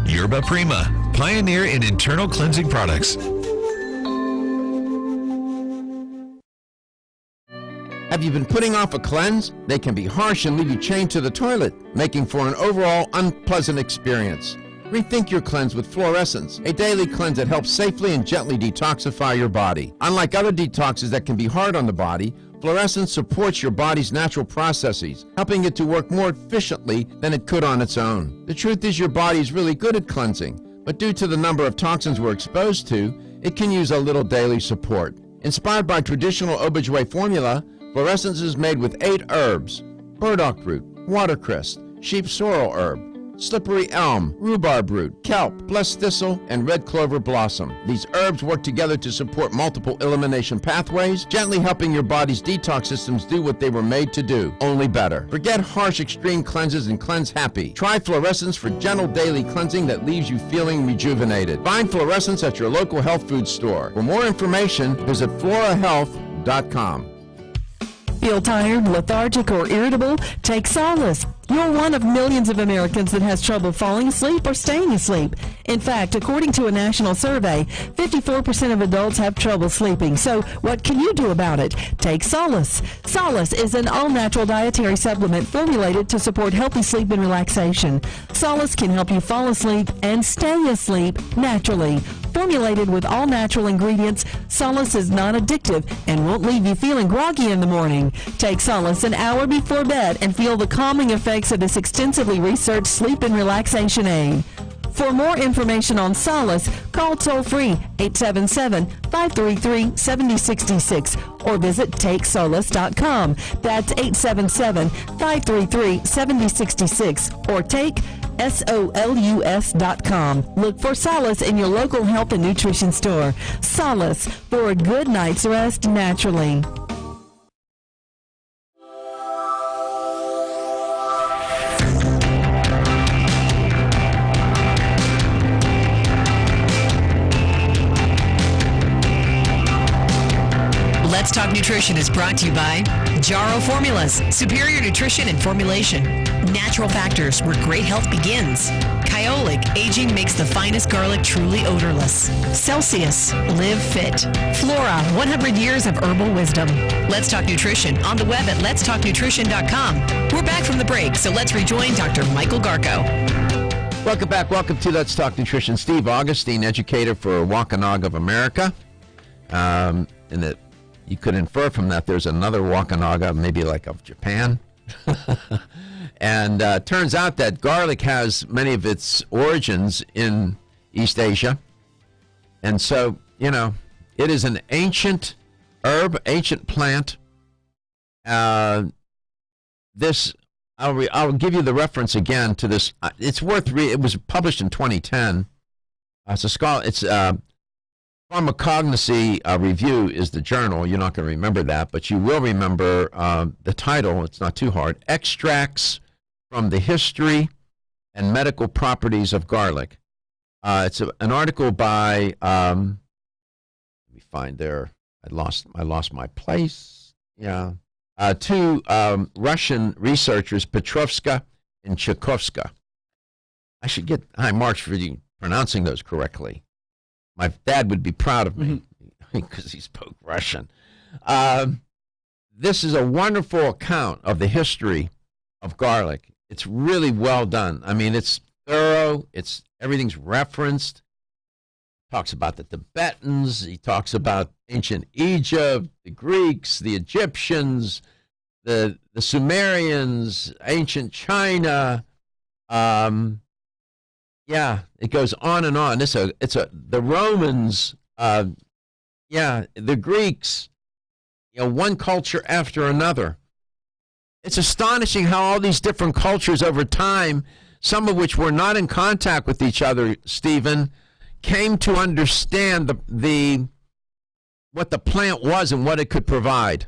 Yerba Prima, pioneer in internal cleansing products. Have you been putting off a cleanse? They can be harsh and leave you chained to the toilet, making for an overall unpleasant experience. Rethink your cleanse with Fluorescence, a daily cleanse that helps safely and gently detoxify your body. Unlike other detoxes that can be hard on the body, Fluorescence supports your body's natural processes, helping it to work more efficiently than it could on its own. The truth is your body is really good at cleansing, but due to the number of toxins we're exposed to, it can use a little daily support. Inspired by traditional Obijue formula, Fluorescence is made with 8 herbs: burdock root, watercress, sheep sorrel herb, slippery elm, rhubarb root, kelp, blessed thistle, and red clover blossom. These herbs work together to support multiple elimination pathways, gently helping your body's detox systems do what they were made to do, only better. Forget harsh extreme cleanses and cleanse happy. Try Fluorescence for gentle daily cleansing that leaves you feeling rejuvenated. Find Fluorescence at your local health food store. For more information, visit florahealth.com. Feel tired, lethargic, or irritable? Take Solace. You're one of millions of Americans that has trouble falling asleep or staying asleep. In fact, according to a national survey, 54% of adults have trouble sleeping. So what can you do about it? Take Solace. Solace is an all-natural dietary supplement formulated to support healthy sleep and relaxation. Solace can help you fall asleep and stay asleep naturally. Formulated with all-natural ingredients, Solace is non-addictive and won't leave you feeling groggy in the morning. Take Solace an hour before bed and feel the calming effects of this extensively researched sleep and relaxation aid. For more information on Solace, call toll-free 877-533-7066 or visit TakeSolace.com. That's 877-533-7066 or take SOLUS.com. Look for Solace in your local health and nutrition store. Solace, for a good night's rest naturally. Let's Talk Nutrition is brought to you by Jarrow Formulas, superior nutrition and formulation. Natural factors where great health begins. Kyolic, aging makes the finest garlic truly odorless. Celsius, live fit. Flora, 100 years of herbal wisdom. Let's Talk Nutrition on the web at letstalknutrition.com. We're back from the break, so let's rejoin Dr. Michael Garko. Welcome back. Welcome to Let's Talk Nutrition. Steve Augustine, educator for Wampanoag of America. And that you could infer from that there's another Wampanoag, maybe like of Japan. And turns out that garlic has many of its origins in East Asia. And so, you know, it is an ancient herb, ancient plant. I'll give you the reference again to this. It's worth reading. It was published in 2010. It's Pharmacognosy Review is the journal. You're not going to remember that, but you will remember the title. It's not too hard. Extracts from the History and Medical Properties of Garlic. It's an article by, let me find there. I lost my place. Yeah. Two Russian researchers, Petrovska and Tchaikovska. I should get high marks for you pronouncing those correctly. My dad would be proud of me because he spoke Russian. This is a wonderful account of the history of garlic. It's really well done. I mean, it's thorough. Everything's referenced. Talks about the Tibetans. He talks about ancient Egypt, the Greeks, the Egyptians, the Sumerians, ancient China. Yeah, it goes on and on. The Romans, the Greeks, one culture after another. It's astonishing how all these different cultures over time, some of which were not in contact with each other, Stephen, came to understand what the plant was and what it could provide.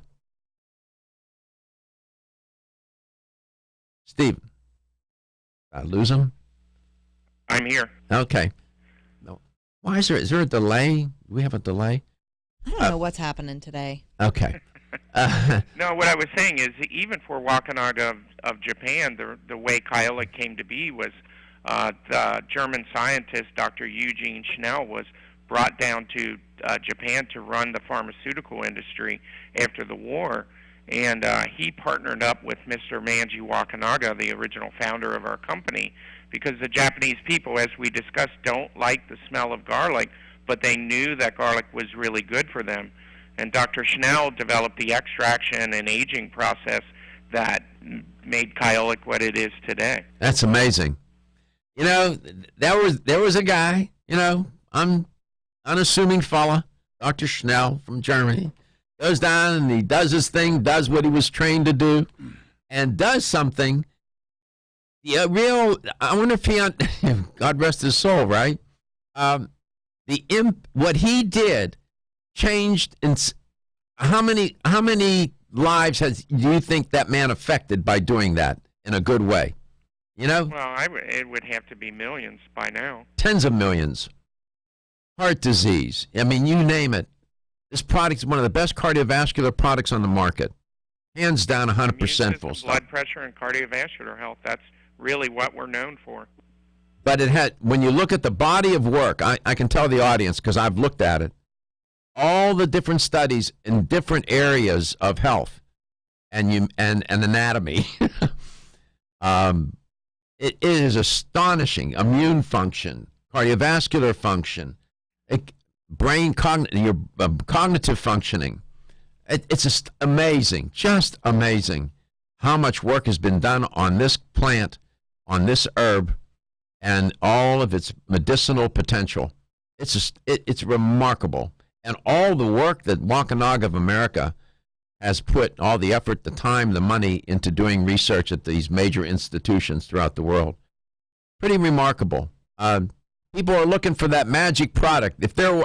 Stephen, did I lose him? I'm here. Okay. No. Why is there a delay? Do we have a delay? I don't know what's happening today. Okay. No, what I was saying is even for Wakanaga of Japan, the way Kyolic came to be was the German scientist Dr. Eugene Schnell was brought down to Japan to run the pharmaceutical industry after the war, and he partnered up with Mr. Manji Wakanaga, the original founder of our company, because the Japanese people, as we discussed, don't like the smell of garlic, but they knew that garlic was really good for them. And Dr. Schnell developed the extraction and aging process that made Kyolic what it is today. That's amazing. There was a guy, I'm unassuming fella, Dr. Schnell from Germany, goes down and he does his thing, does what he was trained to do, and does something. I wonder if he, God rest his soul, right? What he did changed in how many lives do you think that man affected by doing that in a good way? Well, it would have to be millions by now. Tens of millions. Heart disease. I mean, you name it. This product is one of the best cardiovascular products on the market. Hands down, 100% full stop. Blood pressure and cardiovascular health. That's really what we're known for. But when you look at the body of work, I can tell the audience because I've looked at it, all the different studies in different areas of health and anatomy. It is astonishing. Immune function, cardiovascular function, brain cognitive functioning. It's just amazing, how much work has been done on this plant, on this herb, and all of its medicinal potential. It's remarkable. And all the work that Wakanaga of America has put, all the effort, the time, the money into doing research at these major institutions throughout the world. Pretty remarkable. People are looking for that magic product. If you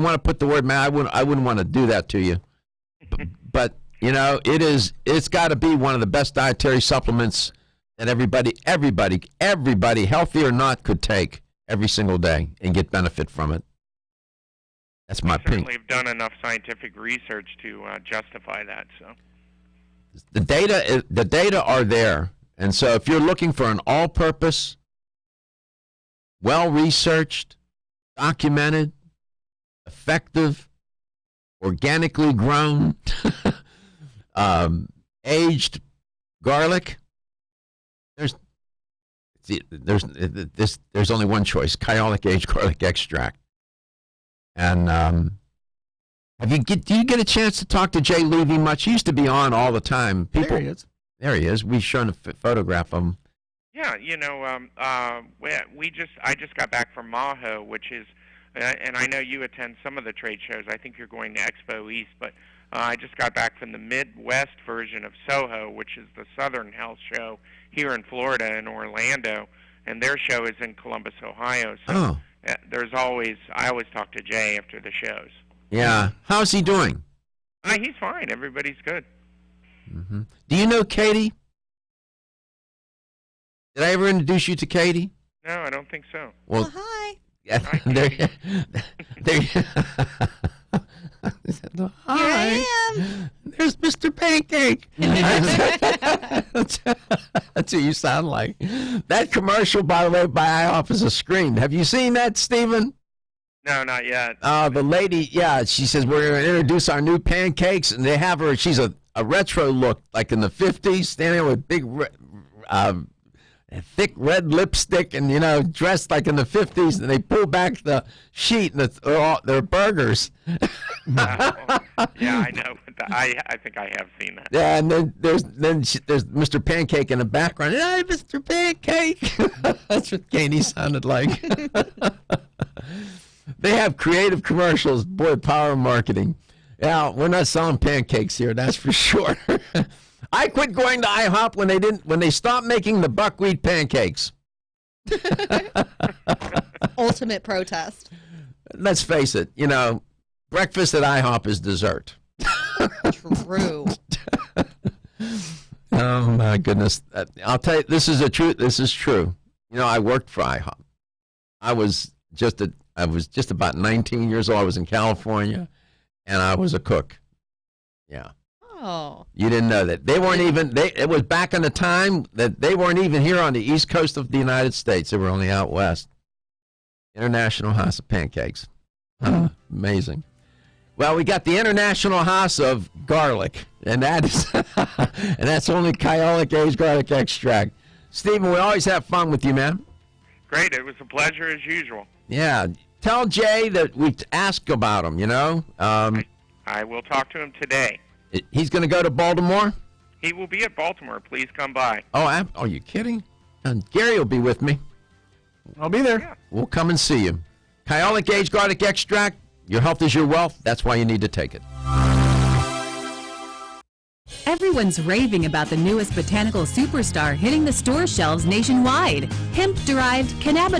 want to put the word I wouldn't want to do that to you. But it's got to be one of the best dietary supplements that everybody, healthy or not, could take every single day and get benefit from it. That's my opinion. We certainly have done enough scientific research to justify that. So the data are there, and so if you're looking for an all-purpose, well-researched, documented, effective, organically grown, aged garlic, there's only one choice: Kyolic aged garlic extract. And do you get a chance to talk to Jay Levy much? He used to be on all the time. There he is. There he is. We've shown a photograph of him. Yeah, I just got back from Maho, which is, and I know you attend some of the trade shows. I think you're going to Expo East, but I just got back from the Midwest version of Soho, which is the Southern Health Show here in Florida in Orlando, and their show is in Columbus, Ohio. So I always talk to Jay after the shows. Yeah. How's he doing? He's fine. Everybody's good. Mm-hmm. Do you know Katie? Did I ever introduce you to Katie? No, I don't think so. Well, hi. Hi, Hi. Here I am. There's Mr. Pancake. That's who you sound like. That commercial, by the way, by IHOP is a scream. Have you seen that, Stephen? No, not yet. The lady, she says, we're going to introduce our new pancakes, and they have her, she's a retro look, like in the 50s, standing with big thick red lipstick and, dressed like in the 50s, and they pull back the sheet and they're burgers. Yeah, I know. I think I have seen that. Yeah, and then there's Mr. Pancake in the background. Hey, Mr. Pancake. That's what Katie sounded like. They have creative commercials. Boy, power of marketing. Yeah, we're not selling pancakes here, that's for sure. I quit going to IHOP when they stopped making the buckwheat pancakes. Ultimate protest. Let's face it, breakfast at IHOP is dessert. True. Oh my goodness. I'll tell you, this is the truth. This is true. I worked for IHOP. I was just about 19 years old. I was in California, and I was a cook. Yeah. Oh. You didn't know that. They weren't even, it was back in the time that they weren't even here on the East Coast of the United States. They were only out west. International House of Pancakes. Amazing. Well, we got the International House of Garlic, and that's only Kyolic aged garlic extract. Stephen, we always have fun with you, man. Great. It was a pleasure as usual. Yeah. Tell Jay that we asked about him, I will talk to him today. He's going to go to Baltimore? He will be at Baltimore. Please come by. Oh, are you kidding? And Gary will be with me. I'll be there. Yeah. We'll come and see you. Kyolic aged garlic extract. Your health is your wealth. That's why you need to take it. Everyone's raving about the newest botanical superstar hitting the store shelves nationwide. Hemp-derived cannabis